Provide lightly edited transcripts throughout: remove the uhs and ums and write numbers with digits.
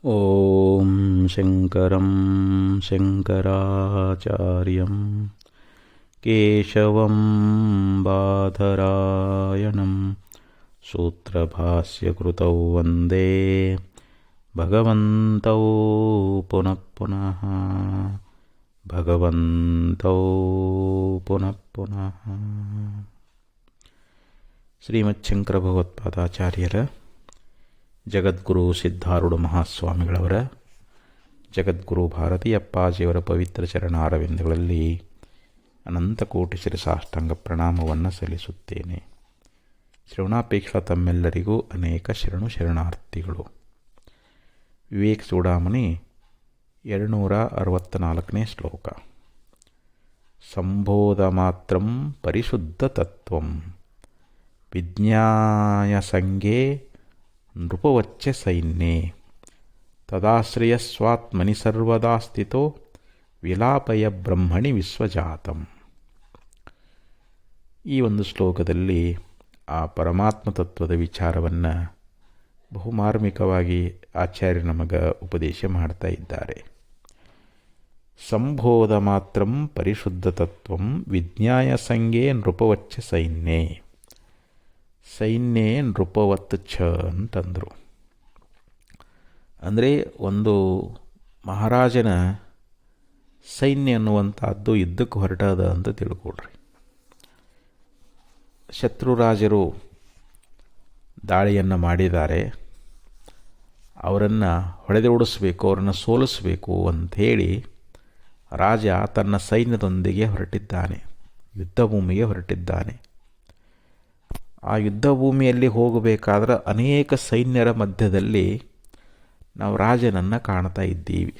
ಓಂ ಶಂಕರಂ ಶಂಕರಾಚಾರ್ಯಂ ಕೇಶವಂ ಬಾದರಾಯಣಂ ಸೂತ್ರಭಾಸ್ಯಕೃತೌ ವಂದೇ ಭಗವಂತೌ ಪುನಃ ಪುನಃ ಭಗವಂತೌ ಪುನಃ ಪುನಃ. ಶ್ರೀಮಚ್ಛಂಕರ ಭಗವತ್ಪಾದಾಚಾರ್ಯರ ಜಗದ್ಗುರು ಸಿದ್ಧಾರೂಢ ಮಹಾಸ್ವಾಮಿಗಳವರ ಜಗದ್ಗುರು ಭಾರತೀಯಪ್ಪಾಜಿಯವರ ಪವಿತ್ರ ಚರಣಾರವಿಂದಗಳಲ್ಲಿ ಅನಂತಕೋಟಿ ಶಿರಸಾಷ್ಟಾಂಗ ಪ್ರಣಾಮವನ್ನು ಸಲ್ಲಿಸುತ್ತೇನೆ. ಶ್ರವಣಾಪೇಕ್ಷ ತಮ್ಮೆಲ್ಲರಿಗೂ ಅನೇಕ ಶರಣಾರ್ಥಿಗಳು. ವಿವೇಕ ಚೂಡಾಮಣಿ 264ನೇ ಶ್ಲೋಕ. ಸಂಬೋಧ ಮಾತ್ರಂ ಪರಿಶುದ್ಧ ತತ್ವಂ ವಿಜ್ಞಾಯ ಸಂಗೇ ನೃಪವಚ್ಚ ಸೈನ್ಯೇ ತದಾಶ್ರಯಸ್ವಾತ್ಮನಿ ಸರ್ವದಾ ಸ್ಥಿತೋ ವಿಲಾಪಯ ಬ್ರಹ್ಮಣಿ ವಿಶ್ವಜಾತಂ. ಈ ಒಂದು ಶ್ಲೋಕದಲ್ಲಿ ಆ ಪರಮಾತ್ಮ ತತ್ವದ ವಿಚಾರವನ್ನು ಬಹುಮಾರ್ಮಿಕವಾಗಿ ಆಚಾರ್ಯ ನಮಗೆ ಉಪದೇಶ ಮಾಡ್ತಾ ಇದ್ದಾರೆ. ಸಂಬೋಧ ಮಾತ್ರಂ ಪರಿಶುದ್ಧ ತತ್ವಂ ವಿಜ್ಞಾಯ ಸಂಗೇ ನೃಪವಚ್ಚ ಸೈನ್ಯೇ. ಸೈನ್ಯೇ ನೃಪವತ್ ಛ ಅಂತಂದರು. ಅಂದರೆ ಒಂದು ಮಹಾರಾಜನ ಸೈನ್ಯ ಅನ್ನುವಂಥದ್ದು ಯುದ್ಧಕ್ಕೆ ಹೊರಟದ ಅಂತ ತಿಳ್ಕೊಳ್ರಿ. ಶತ್ರುರಾಜರು ದಾಳಿಯನ್ನು ಮಾಡಿದ್ದಾರೆ, ಅವರನ್ನು ಹೊಡೆದೋಡಿಸ್ಬೇಕು, ಅವರನ್ನು ಸೋಲಿಸಬೇಕು ಅಂಥೇಳಿ ರಾಜ ತನ್ನ ಸೈನ್ಯದೊಂದಿಗೆ ಹೊರಟಿದ್ದಾನೆ, ಯುದ್ಧ ಭೂಮಿಗೆ ಹೊರಟಿದ್ದಾನೆ. ಆ ಯುದ್ಧ ಭೂಮಿಯಲ್ಲಿ ಹೋಗಬೇಕಾದ್ರೆ ಅನೇಕ ಸೈನ್ಯರ ಮಧ್ಯದಲ್ಲಿ ನಾವು ರಾಜನನ್ನು ಕಾಣ್ತಾ ಇದ್ದೀವಿ.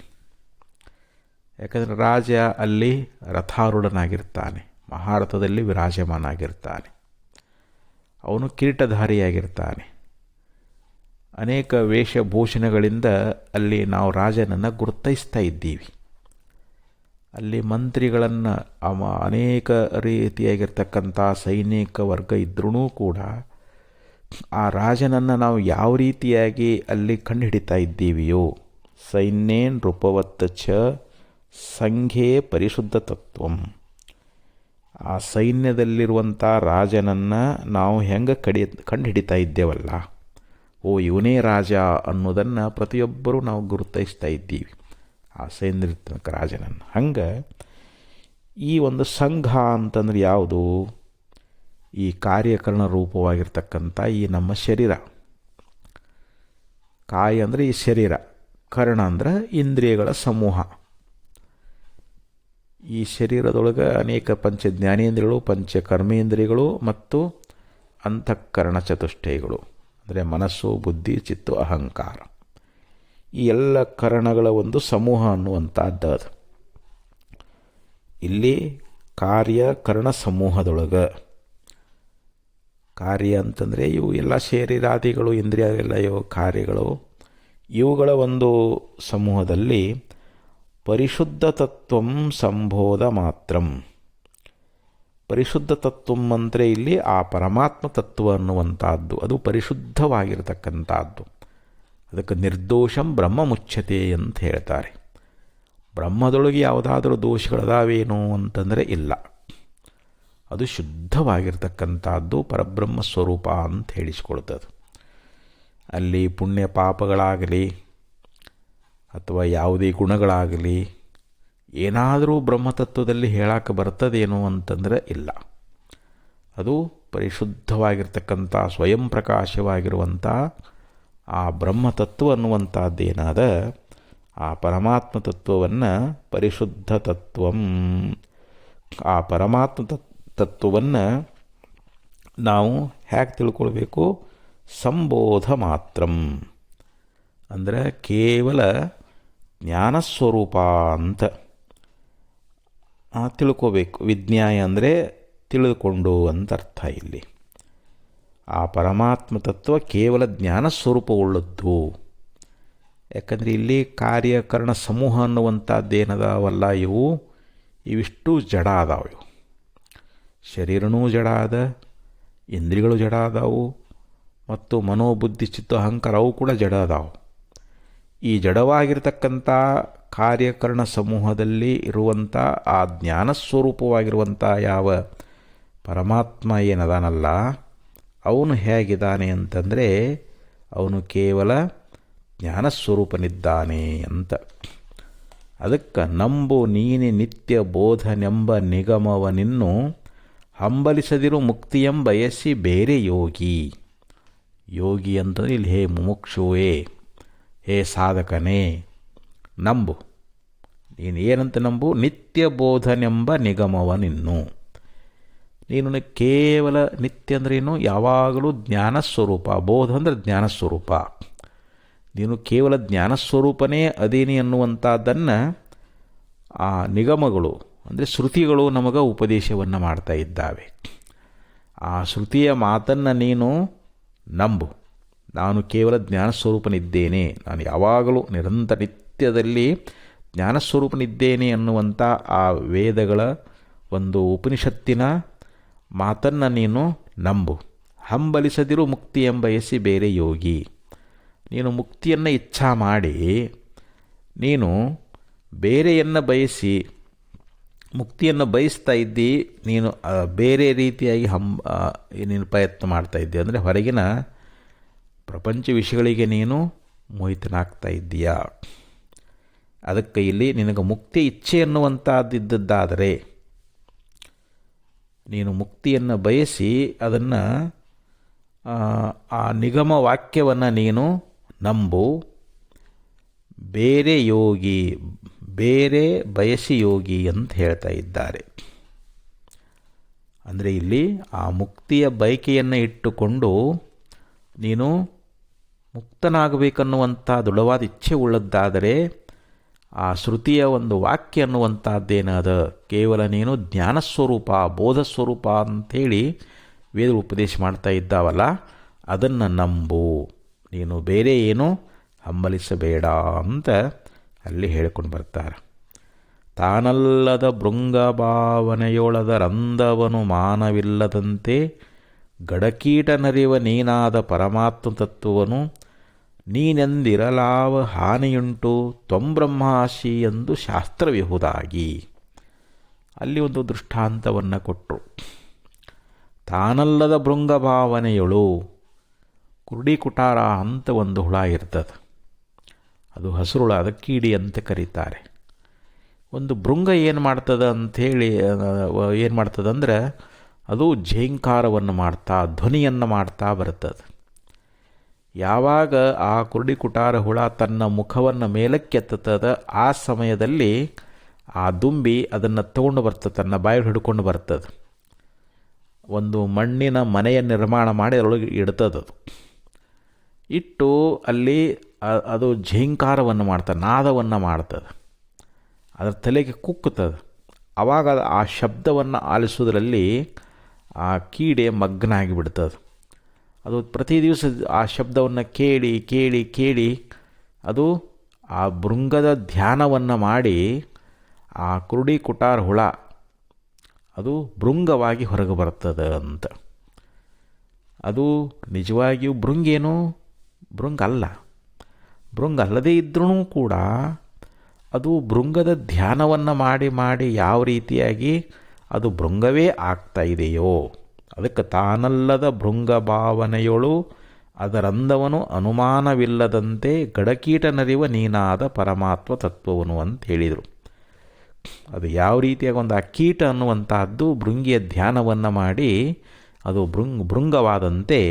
ಯಾಕಂದರೆ ರಾಜ ಅಲ್ಲಿ ರಥಾರೂಢನಾಗಿರ್ತಾನೆ, ಮಹಾರಥದಲ್ಲಿ ವಿರಾಜಮಾನಾಗಿರ್ತಾನೆ, ಅವನು ಕಿರೀಟಧಾರಿಯಾಗಿರ್ತಾನೆ. ಅನೇಕ ವೇಷಭೂಷಣಗಳಿಂದ ಅಲ್ಲಿ ನಾವು ರಾಜನನ್ನು ಗುರುತಿಸ್ತಾ ಇದ್ದೀವಿ. ಅಲ್ಲಿ ಮಂತ್ರಿಗಳನ್ನು ಅನೇಕ ರೀತಿಯಾಗಿರ್ತಕ್ಕಂಥ ಸೈನಿಕ ವರ್ಗ ಇದ್ರೂ ಕೂಡ ಆ ರಾಜನನ್ನು ನಾವು ಯಾವ ರೀತಿಯಾಗಿ ಅಲ್ಲಿ ಕಂಡುಹಿಡಿತಾ ಇದ್ದೀವಿಯೋ ಸೈನ್ಯೇ ನೃಪವತ್ ಛ ಸಂಘೇ ಪರಿಶುದ್ಧ ತತ್ವಂ. ಆ ಸೈನ್ಯದಲ್ಲಿರುವಂಥ ರಾಜನನ್ನು ನಾವು ಹೆಂಗೆ ಕಂಡುಹಿಡಿತಾ ಇದ್ದೇವಲ್ಲ, ಓ ಇವನೇ ರಾಜ ಅನ್ನೋದನ್ನು ಪ್ರತಿಯೊಬ್ಬರೂ ನಾವು ಗುರುತಿಸ್ತಾ ಇದ್ದೀವಿ ಆ ಸೈನ್ಯದ ರಾಜನನ್ನು. ಹಂಗೆ ಈ ಒಂದು ಸಂಘ ಅಂತಂದ್ರೆ ಯಾವುದು? ಈ ಕಾರ್ಯಕರಣ ರೂಪವಾಗಿರ್ತಕ್ಕಂಥ ಈ ನಮ್ಮ ಶರೀರ. ಕಾಯ ಅಂದರೆ ಈ ಶರೀರ, ಕರ್ಣ ಅಂದ್ರೆ ಇಂದ್ರಿಯಗಳ ಸಮೂಹ. ಈ ಶರೀರದೊಳಗೆ ಅನೇಕ ಪಂಚ ಜ್ಞಾನೇಂದ್ರಿಯಗಳು, ಪಂಚ ಕರ್ಮೇಂದ್ರಿಯಗಳು ಮತ್ತು ಅಂತಃಕರಣ ಚತುಷ್ಟಯಗಳು ಅಂದರೆ ಮನಸ್ಸು, ಬುದ್ಧಿ, ಚಿತ್ತು, ಅಹಂಕಾರ. ಈ ಎಲ್ಲ ಕರಣಗಳ ಒಂದು ಸಮೂಹ ಅನ್ನುವಂಥದ್ದು ಅದು. ಇಲ್ಲಿ ಕಾರ್ಯಕರಣ ಸಮೂಹದೊಳಗೆ ಕಾರ್ಯ ಅಂತಂದರೆ ಇವು ಎಲ್ಲ ಶರೀರಾದಿಗಳು, ಇಂದ್ರಿಯ ಎಲ್ಲ ಇವು ಕಾರ್ಯಗಳು. ಇವುಗಳ ಒಂದು ಸಮೂಹದಲ್ಲಿ ಪರಿಶುದ್ಧ ತತ್ವಂ ಸಂಬೋಧ ಮಾತ್ರಂ. ಪರಿಶುದ್ಧ ತತ್ವಂ ಅಂದರೆ ಇಲ್ಲಿ ಆ ಪರಮಾತ್ಮ ತತ್ವ ಅನ್ನುವಂಥದ್ದು, ಅದು ಪರಿಶುದ್ಧವಾಗಿರತಕ್ಕಂಥದ್ದು. ಅದಕ್ಕೆ ನಿರ್ದೋಷಂ ಬ್ರಹ್ಮ ಮುಚ್ಯತೆ ಅಂತ ಹೇಳ್ತಾರೆ. ಬ್ರಹ್ಮದೊಳಗೆ ಯಾವುದಾದ್ರೂ ದೋಷಗಳದಾವೇನು ಅಂತಂದರೆ ಇಲ್ಲ, ಅದು ಶುದ್ಧವಾಗಿರ್ತಕ್ಕಂಥದ್ದು, ಪರಬ್ರಹ್ಮ ಸ್ವರೂಪ ಅಂತ ಹೇಳಿಸ್ಕೊಳ್ತದೆ. ಅಲ್ಲಿ ಪುಣ್ಯ ಪಾಪಗಳಾಗಲಿ ಅಥವಾ ಯಾವುದೇ ಗುಣಗಳಾಗಲಿ ಏನಾದರೂ ಬ್ರಹ್ಮತತ್ವದಲ್ಲಿ ಹೇಳಕ್ಕೆ ಬರ್ತದೇನೋ ಅಂತಂದರೆ ಇಲ್ಲ. ಅದು ಪರಿಶುದ್ಧವಾಗಿರ್ತಕ್ಕಂಥ ಸ್ವಯಂ ಪ್ರಕಾಶವಾಗಿರುವಂಥ ಆ ಬ್ರಹ್ಮತತ್ವ ಅನ್ನುವಂಥದ್ದೇನಾದ ಆ ಪರಮಾತ್ಮ ತತ್ವವನ್ನು ಪರಿಶುದ್ಧ ತತ್ವಂ. ಆ ಪರಮಾತ್ಮ ತತ್ವವನ್ನು ನಾವು ಹೇಗೆ ತಿಳ್ಕೊಳ್ಬೇಕು? ಸಂಬೋಧ ಮಾತ್ರಂ ಅಂದರೆ ಕೇವಲ ಜ್ಞಾನಸ್ವರೂಪ ಅಂತ ತಿಳ್ಕೋಬೇಕು. ವಿಜ್ಞಾಯ ಅಂದರೆ ತಿಳಿದುಕೊಂಡು ಅಂತ ಅರ್ಥ. ಇಲ್ಲಿ ಆ ಪರಮಾತ್ಮ ತತ್ವ ಕೇವಲ ಜ್ಞಾನ ಸ್ವರೂಪವುಳ್ಳದ್ದು. ಯಾಕಂದರೆ ಇಲ್ಲಿ ಕಾರ್ಯಕರಣ ಸಮೂಹ ಅನ್ನುವಂಥದ್ದೇನದಾವಲ್ಲ, ಇವಿಷ್ಟು ಜಡ ಅದಾವೆ. ಇವು ಶರೀರನೂ ಜಡ ಅದ, ಇಂದ್ರಿಯಗಳು ಜಡ ಅದಾವು, ಮತ್ತು ಮನೋಬುದ್ಧಿ ಚಿತ್ತ ಅಹಂಕಾರ ಅವು ಕೂಡ ಜಡ ಅದಾವು. ಈ ಜಡವಾಗಿರ್ತಕ್ಕಂಥ ಕಾರ್ಯಕರಣ ಸಮೂಹದಲ್ಲಿ ಇರುವಂಥ ಆ ಜ್ಞಾನಸ್ವರೂಪವಾಗಿರುವಂಥ ಯಾವ ಪರಮಾತ್ಮ ಏನದಾನಲ್ಲ, ಅವನು ಹೇಗಿದ್ದಾನೆ ಅಂತಂದರೆ ಅವನು ಕೇವಲ ಜ್ಞಾನಸ್ವರೂಪನಿದ್ದಾನೆ ಅಂತ. ಅದಕ್ಕೆ ನಂಬು ನೀನೆ ನಿತ್ಯ ಬೋಧನೆಂಬ ನಿಗಮವನಿನ್ನು ಹಂಬಲಿಸದಿರು ಮುಕ್ತಿಯೆಂಬ ಬಯಸಿ ಬೇರೆ ಯೋಗಿ. ಯೋಗಿ ಅಂತಂದರೆ ಇಲ್ಲಿ ಹೇ ಮುಮುಕ್ಷುವೇ, ಹೇ ಸಾಧಕನೇ, ನಂಬು. ನೀನು ಏನಂತ ನಂಬು? ನಿತ್ಯ ಬೋಧನೆಂಬ ನಿಗಮವನಿನ್ನು. ನೀನು ಕೇವಲ ನಿತ್ಯ ಅಂದ್ರೇನು? ಯಾವಾಗಲೂ ಜ್ಞಾನಸ್ವರೂಪ. ಬೋಧ ಅಂದರೆ ಜ್ಞಾನಸ್ವರೂಪ. ನೀನು ಕೇವಲ ಜ್ಞಾನಸ್ವರೂಪನೇ ಅದೇನಿ ಅನ್ನುವಂಥದ್ದನ್ನು ಆ ನಿಗಮಗಳು ಅಂದರೆ ಶ್ರುತಿಗಳು ನಮಗೆ ಉಪದೇಶವನ್ನು ಮಾಡ್ತಾ ಇದ್ದಾವೆ. ಆ ಶ್ರುತಿಯ ಮಾತನ್ನು ನೀನು ನಂಬು. ನಾನು ಕೇವಲ ಜ್ಞಾನಸ್ವರೂಪನಿದ್ದೇನೆ, ನಾನು ಯಾವಾಗಲೂ ನಿರಂತರ ನಿತ್ಯದಲ್ಲಿ ಜ್ಞಾನಸ್ವರೂಪನಿದ್ದೇನೆ ಅನ್ನುವಂಥ ಆ ವೇದಗಳ ಒಂದು ಉಪನಿಷತ್ತಿನ ಮಾತನ್ನು ನೀನು ನಂಬು. ಹಂಬಲಿಸದಿರು ಮುಕ್ತಿ ಎಂಬಯಸಿ ಬೇರೆ ಯೋಗಿ. ನೀನು ಮುಕ್ತಿಯನ್ನು ಇಚ್ಛಾ ಮಾಡಿ ನೀನು ಬೇರೆಯನ್ನು ಬಯಸಿ ಮುಕ್ತಿಯನ್ನು ಬಯಸ್ತಾ ಇದ್ದಿ, ನೀನು ಬೇರೆ ರೀತಿಯಾಗಿ ನೀನು ಪ್ರಯತ್ನ ಮಾಡ್ತಾ ಇದ್ದೀಯ ಅಂದರೆ ಹೊರಗಿನ ಪ್ರಪಂಚ ವಿಷಯಗಳಿಗೆ ನೀನು ಮೋಹಿತನಾಗ್ತಾ ಇದ್ದೀಯಾ. ಅದಕ್ಕೆ ಇಲ್ಲಿ ನಿನಗೆ ಮುಕ್ತಿ ಇಚ್ಛೆ ಅನ್ನುವಂಥದ್ದಿದ್ದಾದರೆ ನೀನು ಮುಕ್ತಿಯನ್ನು ಬಯಸಿ ಅದನ್ನು ಆ ನಿಗಮ ವಾಕ್ಯವನ್ನು ನೀನು ನಂಬು. ಬೇರೆ ಯೋಗಿ, ಬೇರೆ ಬಯಸಿ ಯೋಗಿ ಅಂತ ಹೇಳ್ತಾ ಇದ್ದಾರೆ. ಅಂದರೆ ಇಲ್ಲಿ ಆ ಮುಕ್ತಿಯ ಬಯಕೆಯನ್ನು ಇಟ್ಟುಕೊಂಡು ನೀನು ಮುಕ್ತನಾಗಬೇಕನ್ನುವಂಥ ದೃಢವಾದ ಇಚ್ಛೆ ಉಳ್ಳದ್ದಾದರೆ ಆ ಶ್ರುತಿಯ ಒಂದು ವಾಕ್ಯ ಅನ್ನುವಂಥದ್ದೇನದ ಕೇವಲ ನೀನು ಜ್ಞಾನಸ್ವರೂಪ, ಬೋಧಸ್ವರೂಪ ಅಂಥೇಳಿ ವೇದ ಉಪದೇಶ ಮಾಡ್ತಾ ಇದ್ದಾವಲ್ಲ, ಅದನ್ನು ನಂಬು. ನೀನು ಬೇರೆ ಏನು ಹಂಬಲಿಸಬೇಡ ಅಂತ ಅಲ್ಲಿ ಹೇಳಿಕೊಂಡು ಬರ್ತಾರೆ. ತಾನಲ್ಲದ ಭೃಂಗಭಾವನೆಯೊಳದ ರಂಧವನು ಮಾನವಿಲ್ಲದಂತೆ ಗಡಕೀಟನರಿವ ನೀನಾದ ಪರಮಾತ್ಮ ತತ್ವವನು ನೀನೆಂದಿರಲಾವ ಹಾನಿಯುಂಟು ತ್ವಂಬ್ರಹ್ಮಾಸಿ ಎಂದು ಶಾಸ್ತ್ರವಿಹುದಾಗಿ. ಅಲ್ಲಿ ಒಂದು ದೃಷ್ಟಾಂತವನ್ನು ಕೊಟ್ಟರು. ತಾನಲ್ಲದ ಭೃಂಗಭಾವನೆಯೊಳು ಕುರುಡಿ ಕುಟಾರ ಅಂತ ಒಂದು ಹುಳ ಇರ್ತದೆ. ಅದು ಹಸುರುಳ, ಅದಕ್ಕೆ ಕೀಡಿ ಅಂತ ಕರೀತಾರೆ. ಒಂದು ಭೃಂಗ ಏನು ಮಾಡ್ತದೆ ಅಂಥೇಳಿ ಏನು ಮಾಡ್ತದಂದ್ರೆ ಅದು ಝೇಂಕಾರವನ್ನು ಮಾಡ್ತಾ ಧ್ವನಿಯನ್ನು ಮಾಡ್ತಾ ಬರ್ತದೆ. ಯಾವಾಗ ಆ ಕುರುಡಿ ಕುಟಾರ ಹುಳ ತನ್ನ ಮುಖವನ್ನು ಮೇಲಕ್ಕೆತ್ತದ ಆ ಸಮಯದಲ್ಲಿ ಆ ದುಂಬಿ ಅದನ್ನು ತಗೊಂಡು ಬರ್ತದೆ, ತನ್ನ ಬಾಯಲ್ಲಿ ಹಿಡ್ಕೊಂಡು ಬರ್ತದೆ. ಒಂದು ಮಣ್ಣಿನ ಮನೆಯ ನಿರ್ಮಾಣ ಮಾಡಿ ಅದರೊಳಗೆ ಇಡ್ತದದು. ಇಟ್ಟು ಅಲ್ಲಿ ಅದು ಝೇಂಕಾರವನ್ನು ಮಾಡ್ತದೆ, ನಾದವನ್ನು ಮಾಡ್ತದೆ, ಅದರ ತಲೆಗೆ ಕುಕ್ಕುತ್ತದೆ. ಆವಾಗ ಆ ಶಬ್ದವನ್ನು ಆಲಿಸೋದ್ರಲ್ಲಿ ಆ ಕೀಡೆ ಮಗ್ನ ಆಗಿಬಿಡ್ತದೆ. ಅದು ಪ್ರತಿ ದಿವಸ ಆ ಶಬ್ದವನ್ನು ಕೇಳಿ ಕೇಳಿ ಕೇಳಿ ಅದು ಆ ಭೃಂಗದ ಧ್ಯಾನವನ್ನು ಮಾಡಿ ಆ ಕುರುಡಿ ಕುಟಾರ ಹುಳ ಅದು ಭೃಂಗವಾಗಿ ಹೊರಗೆ ಬರ್ತದೆ ಅಂತ. ಅದು ನಿಜವಾಗಿಯೂ ಭೃಂಗೇನು? ಭೃಂಗ ಅಲ್ಲ. ಭೃಂಗ ಅಲ್ಲದೇ ಇದ್ರೂ ಕೂಡ ಅದು ಭೃಂಗದ ಧ್ಯಾನವನ್ನು ಮಾಡಿ ಮಾಡಿ ಯಾವ ರೀತಿಯಾಗಿ ಅದು ಭೃಂಗವೇ ಆಗ್ತಾ ಇದೆಯೋ ಅದಕ್ಕೆ ತಾನಲ್ಲದ ಭೃಂಗ ಭಾವನೆಯೊಳು ಅದರಂದವನು ಅನುಮಾನವಿಲ್ಲದಂತೆ ಗಡಕೀಟನರಿವ ನೀನಾದ ಪರಮಾತ್ಮ ತತ್ವವನು ಅಂತ ಹೇಳಿದರು. ಅದು ಯಾವ ರೀತಿಯಾಗಿ ಒಂದು ಆ ಕೀಟ ಅನ್ನುವಂತಹದ್ದು ಭೃಂಗಿಯ ಧ್ಯಾನವನ್ನು ಮಾಡಿ ಅದು ಭೃಂಗವಾದಂತೆ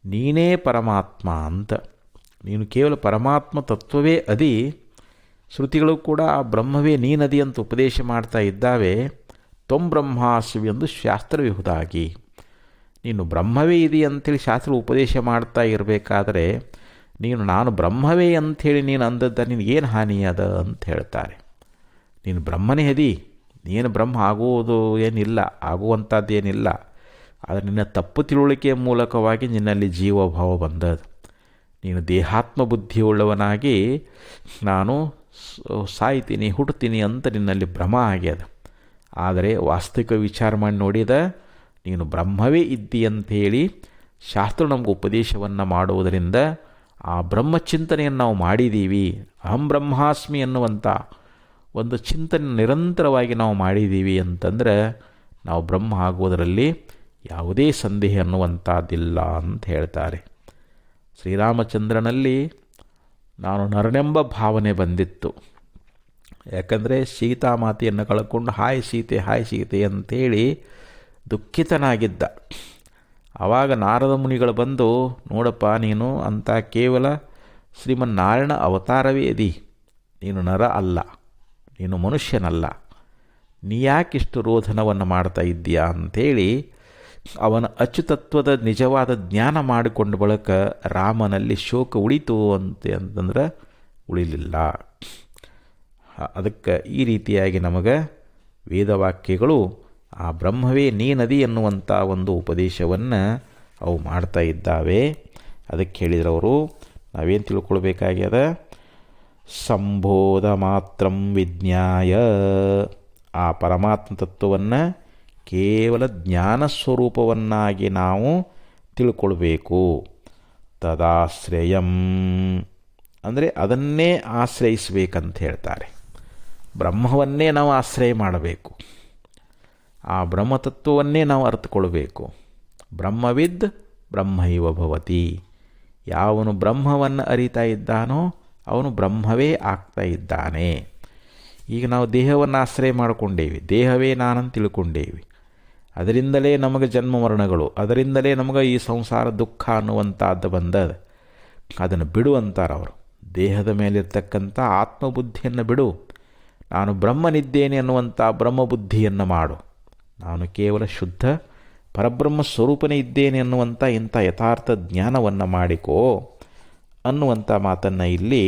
ನೀನೇ ಪರಮಾತ್ಮ ಅಂತ. ನೀನು ಕೇವಲ ಪರಮಾತ್ಮ ತತ್ವವೇ ಅದಿ. ಶ್ರುತಿಗಳು ಕೂಡ ಆ ಬ್ರಹ್ಮವೇ ನೀನದಿ ಅಂತ ಉಪದೇಶ ಮಾಡ್ತಾ ಇದ್ದಾವೆ. ತ್ವಂ ಬ್ರಹ್ಮಾಸ್ಮಿ ಎಂದು ಶಾಸ್ತ್ರವಿಹುದಾಗಿ. ನೀನು ಬ್ರಹ್ಮವೇ ಇದೆ ಅಂಥೇಳಿ ಶಾಸ್ತ್ರ ಉಪದೇಶ ಮಾಡ್ತಾ ಇರಬೇಕಾದ್ರೆ ನೀನು ನಾನು ಬ್ರಹ್ಮವೇ ಅಂಥೇಳಿ ನೀನು ಅಂದದ್ದ ನಿನಗೇನು ಹಾನಿ ಅದ ಅಂತ ಹೇಳ್ತಾರೆ. ನೀನು ಬ್ರಹ್ಮನೇ ಅದಿ, ನೀನು ಬ್ರಹ್ಮ ಆಗುವುದು ಏನಿಲ್ಲ, ಆಗುವಂಥದ್ದೇನಿಲ್ಲ. ಆದರೆ ನಿನ್ನ ತಪ್ಪು ತಿಳುವಳಿಕೆಯ ಮೂಲಕವಾಗಿ ನಿನ್ನಲ್ಲಿ ಜೀವಭಾವ ಬಂದದ್ದು. ನೀನು ದೇಹಾತ್ಮ ಬುದ್ಧಿಯುಳ್ಳವನಾಗಿ ನಾನು ಸಾಯ್ತೀನಿ ಹುಟ್ಟುತ್ತೀನಿ ಅಂತ ನಿನ್ನಲ್ಲಿ ಭ್ರಮ ಆಗ್ಯದ. ಆದರೆ ವಾಸ್ತವಿಕ ವಿಚಾರ ಮಾಡಿ ನೋಡಿದ ನೀನು ಬ್ರಹ್ಮವೇ ಇದ್ದಿ ಅಂಥೇಳಿ ಶಾಸ್ತ್ರ ನಮಗೆ ಉಪದೇಶವನ್ನು ಮಾಡುವುದರಿಂದ ಆ ಬ್ರಹ್ಮಚಿಂತನೆಯನ್ನು ನಾವು ಮಾಡಿದ್ದೀವಿ, ಅಹಂ ಬ್ರಹ್ಮಾಸ್ಮಿ ಅನ್ನುವಂಥ ಒಂದು ಚಿಂತನೆ ನಿರಂತರವಾಗಿ ನಾವು ಮಾಡಿದ್ದೀವಿ ಅಂತಂದರೆ ನಾವು ಬ್ರಹ್ಮ ಆಗುವುದರಲ್ಲಿ ಯಾವುದೇ ಸಂದೇಹ ಅನ್ನುವಂಥದ್ದಿಲ್ಲ ಅಂತ ಹೇಳ್ತಾರೆ. ಶ್ರೀರಾಮಚಂದ್ರನಲ್ಲಿ ನಾನು ನರನೆಂಬ ಭಾವನೆ ಬಂದಿತ್ತು. ಯಾಕಂದರೆ ಸೀತಾಮಾತೆಯನ್ನು ಕಳ್ಕೊಂಡು ಹಾಯ್ ಸೀತೆ ಅಂತೇಳಿ ದುಃಖಿತನಾಗಿದ್ದ. ಆವಾಗ ನಾರದ ಮುನಿಗಳು ಬಂದು, ನೋಡಪ್ಪ ನೀನು ಅಂತ ಕೇವಲ ಶ್ರೀಮನ್ನಾರಾಯಣ ಅವತಾರವೇ ಇದಿ, ನೀನು ನರ ಅಲ್ಲ, ನೀನು ಮನುಷ್ಯನಲ್ಲ, ನೀ ಯಾಕಿಷ್ಟು ರೋಧನವನ್ನು ಮಾಡ್ತಾ ಇದ್ದೀಯಾ ಅಂಥೇಳಿ ಅವನ ಅಚ್ಯುತತ್ವದ ನಿಜವಾದ ಜ್ಞಾನ ಮಾಡಿಕೊಂಡ ಬಳಿಕ ರಾಮನಲ್ಲಿ ಶೋಕ ಉಳಿತು ಅಂತಂದ್ರೆ ಉಳಿಲಿಲ್ಲ. ಅದಕ್ಕೆ ಈ ರೀತಿಯಾಗಿ ನಮಗೆ ವೇದವಾಕ್ಯಗಳು ಆ ಬ್ರಹ್ಮವೇ ನೀನದಿ ಎನ್ನುವಂಥ ಒಂದು ಉಪದೇಶವನ್ನು ಅವು ಮಾಡ್ತಾ ಇದ್ದಾವೆ. ಅದಕ್ಕೆ ಹೇಳಿದ್ರವರು ನಾವೇನು ತಿಳ್ಕೊಳ್ಬೇಕಾಗ್ಯದ, ಸಂಬೋಧ ಮಾತ್ರಂ ವಿಜ್ಞಾಯ, ಆ ಪರಮಾತ್ಮ ತತ್ವವನ್ನು ಕೇವಲ ಜ್ಞಾನ ಸ್ವರೂಪವನ್ನಾಗಿ ನಾವು ತಿಳ್ಕೊಳ್ಬೇಕು. ತದಾಶ್ರಯಂ ಅಂದರೆ ಅದನ್ನೇ ಆಶ್ರಯಿಸಬೇಕಂತ ಹೇಳ್ತಾರೆ. ಬ್ರಹ್ಮವನ್ನೇ ನಾವು ಆಶ್ರಯ ಮಾಡಬೇಕು, ಆ ಬ್ರಹ್ಮತತ್ವವನ್ನೇ ನಾವು ಅರ್ಥಕೊಳ್ಬೇಕು. ಬ್ರಹ್ಮವಿದ್ ಬ್ರಹ್ಮೈವ ಭವತಿ, ಯಾವನು ಬ್ರಹ್ಮವನ್ನು ಅರಿತಾ ಇದ್ದಾನೋ ಅವನು ಬ್ರಹ್ಮವೇ ಆಗ್ತಾ ಇದ್ದಾನೆ. ಈಗ ನಾವು ದೇಹವನ್ನು ಆಶ್ರಯ ಮಾಡಿಕೊಂಡೇವಿ, ದೇಹವೇ ನಾನಂತ ತಿಳ್ಕೊಂಡೇವಿ, ಅದರಿಂದಲೇ ನಮಗೆ ಜನ್ಮ ಮರಣಗಳು, ಅದರಿಂದಲೇ ನಮಗೆ ಈ ಸಂಸಾರ ದುಃಖ ಅನ್ನುವಂಥದ್ದು ಬಂದದ. ಅದನ್ನು ಬಿಡು ಅಂತಾರೆ ಅವರು. ದೇಹದ ಮೇಲಿರ್ತಕ್ಕಂಥ ಆತ್ಮಬುದ್ಧಿಯನ್ನು ಬಿಡು, ನಾನು ಬ್ರಹ್ಮನಿದ್ದೇನೆ ಅನ್ನುವಂಥ ಬ್ರಹ್ಮಬುದ್ಧಿಯನ್ನು ಮಾಡು, ನಾನು ಕೇವಲ ಶುದ್ಧ ಪರಬ್ರಹ್ಮ ಸ್ವರೂಪನೇ ಇದ್ದೇನೆ ಅನ್ನುವಂಥ ಇಂಥ ಯಥಾರ್ಥ ಜ್ಞಾನವನ್ನು ಮಾಡಿಕೋ ಅನ್ನುವಂಥ ಮಾತನ್ನು ಇಲ್ಲಿ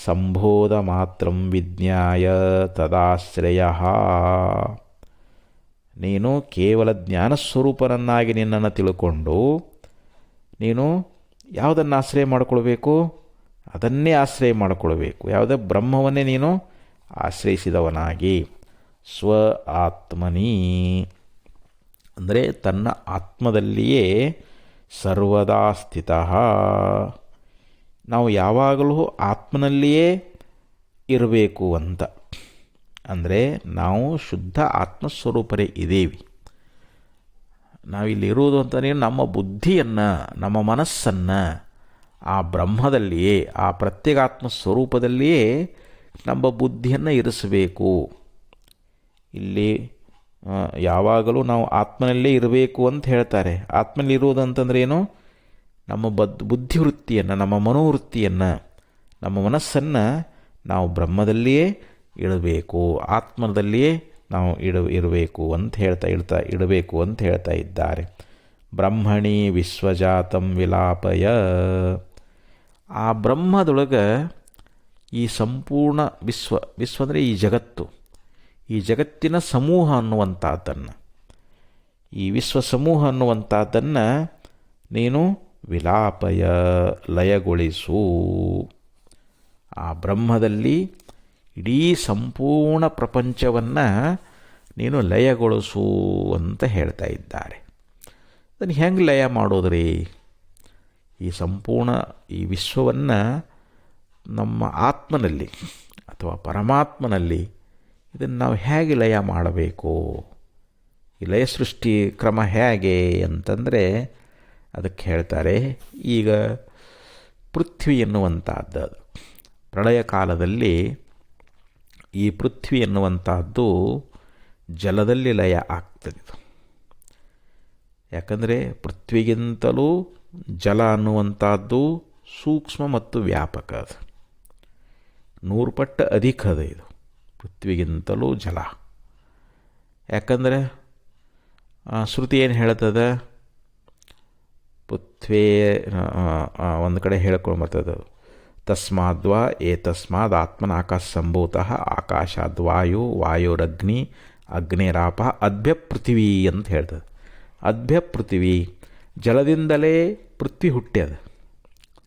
ಸಂಬೋಧ ಮಾತ್ರಂ ವಿಜ್ಞಾಯ ತದಾಶ್ರಯ, ನೀನು ಕೇವಲ ಜ್ಞಾನಸ್ವರೂಪನನ್ನಾಗಿ ನಿನ್ನನ್ನು ತಿಳ್ಕೊಂಡು ನೀನು ಯಾವುದನ್ನು ಆಶ್ರಯ ಮಾಡಿಕೊಳ್ಬೇಕು, ಅದನ್ನೇ ಆಶ್ರಯ ಮಾಡಿಕೊಳ್ಬೇಕು. ಯಾವುದೇ ಬ್ರಹ್ಮವನ್ನೇ ನೀನು ಆಶ್ರಯಿಸಿದವನಾಗಿ, ಸ್ವ ಆತ್ಮನಿ ಅಂದರೆ ತನ್ನ ಆತ್ಮದಲ್ಲಿಯೇ ಸರ್ವದಾ ಸ್ಥಿತ. ನಾವು ಯಾವಾಗಲೂ ಆತ್ಮನಲ್ಲಿಯೇ ಇರಬೇಕು ಅಂತ ಅಂದರೆ ನಾವು ಶುದ್ಧ ಆತ್ಮಸ್ವರೂಪರೇ ಇದ್ದೇವೆ. ನಾವಿಲ್ಲಿ ಇರುವುದು ಅಂತಂದರೆ ನಮ್ಮ ಬುದ್ಧಿಯನ್ನು, ನಮ್ಮ ಮನಸ್ಸನ್ನು ಆ ಬ್ರಹ್ಮದಲ್ಲಿಯೇ, ಆ ಪ್ರತ್ಯೇಕಾತ್ಮ ಸ್ವರೂಪದಲ್ಲಿಯೇ ನಮ್ಮ ಬುದ್ಧಿಯನ್ನು ಇರಿಸಬೇಕು. ಇಲ್ಲಿ ಯಾವಾಗಲೂ ನಾವು ಆತ್ಮನಲ್ಲೇ ಇರಬೇಕು ಅಂತ ಹೇಳ್ತಾರೆ. ಆತ್ಮನಲ್ಲಿ ಇರುವುದು ಅಂತಂದ್ರೆ ಏನು, ನಮ್ಮ ಬುದ್ಧಿವೃತ್ತಿಯನ್ನು, ನಮ್ಮ ಮನೋವೃತ್ತಿಯನ್ನು, ನಮ್ಮ ಮನಸ್ಸನ್ನು ನಾವು ಬ್ರಹ್ಮದಲ್ಲಿಯೇ ಇಡಬೇಕು, ಆತ್ಮದಲ್ಲಿಯೇ ನಾವು ಇರಬೇಕು ಅಂತ ಇಡಬೇಕು ಅಂತ ಹೇಳ್ತಾ ಇದ್ದಾರೆ. ಬ್ರಹ್ಮಣಿ ವಿಶ್ವಜಾತಂ ವಿಲಾಪಯ, ಆ ಬ್ರಹ್ಮದೊಳಗೆ ಈ ಸಂಪೂರ್ಣ ವಿಶ್ವ ಅಂದರೆ ಈ ಜಗತ್ತು, ಈ ಜಗತ್ತಿನ ಸಮೂಹ ಅನ್ನುವಂಥದ್ದನ್ನು, ಈ ವಿಶ್ವ ಸಮೂಹ ಅನ್ನುವಂಥದ್ದನ್ನು ನೀನು ವಿಲಾಪಯ ಲಯಗೊಳಿಸು. ಆ ಬ್ರಹ್ಮದಲ್ಲಿ ಇಡೀ ಸಂಪೂರ್ಣ ಪ್ರಪಂಚವನ್ನು ನೀನು ಲಯಗೊಳಿಸು ಅಂತ ಹೇಳ್ತಾ ಇದ್ದಾರೆ. ಅದನ್ನು ಹೆಂಗೆ ಲಯ ಮಾಡೋದ್ರಿ? ಈ ಸಂಪೂರ್ಣ ಈ ವಿಶ್ವವನ್ನು ನಮ್ಮ ಆತ್ಮನಲ್ಲಿ ಅಥವಾ ಪರಮಾತ್ಮನಲ್ಲಿ ಇದನ್ನು ನಾವು ಹೇಗೆ ಲಯ ಮಾಡಬೇಕು? ಈ ಲಯ ಸೃಷ್ಟಿ ಕ್ರಮ ಹೇಗೆ ಅಂತಂದರೆ ಅದಕ್ಕೆ ಹೇಳ್ತಾರೆ, ಈಗ ಪೃಥ್ವಿ ಎನ್ನುವಂಥದ್ದು ಪ್ರಳಯ ಕಾಲದಲ್ಲಿ ಈ ಪೃಥ್ವಿ ಎನ್ನುವಂಥದ್ದು ಜಲದಲ್ಲಿ ಲಯ ಆಗ್ತದೆ. ಯಾಕಂದರೆ ಪೃಥ್ವಿಗಿಂತಲೂ ಜಲ ಅನ್ನುವಂಥದ್ದು ಸೂಕ್ಷ್ಮ ಮತ್ತು ವ್ಯಾಪಕ, ಅದು 100 ಪಟ್ಟು ಅಧಿಕ ಅದ ಇದು ಪೃಥ್ವಿಗಿಂತಲೂ ಜಲ. ಯಾಕಂದರೆ ಶ್ರುತಿ ಏನು ಹೇಳ್ತದೆ, ಪೃಥ್ವೇ ಒಂದು ಕಡೆ ಹೇಳ್ಕೊಂಬರ್ತದೆ, ತಸ್ಮಾದ್ವಾ ಏತಸ್ಮಾದ್ ಆತ್ಮನ ಆಕಾಶ ಸಂಭೂತಃ ಆಕಾಶಾದ್ವಾಯು ವಾಯುರಗ್ನಿ ಅಗ್ನಿರಾಪ ಅದ್ಭ್ಯ ಪೃಥ್ವಿ ಅಂತ ಹೇಳ್ತದೆ. ಅದ್ಭ್ಯ ಪೃಥ್ವಿ, ಜಲದಿಂದಲೇ ಪೃಥ್ವಿ ಹುಟ್ಟ್ಯದ,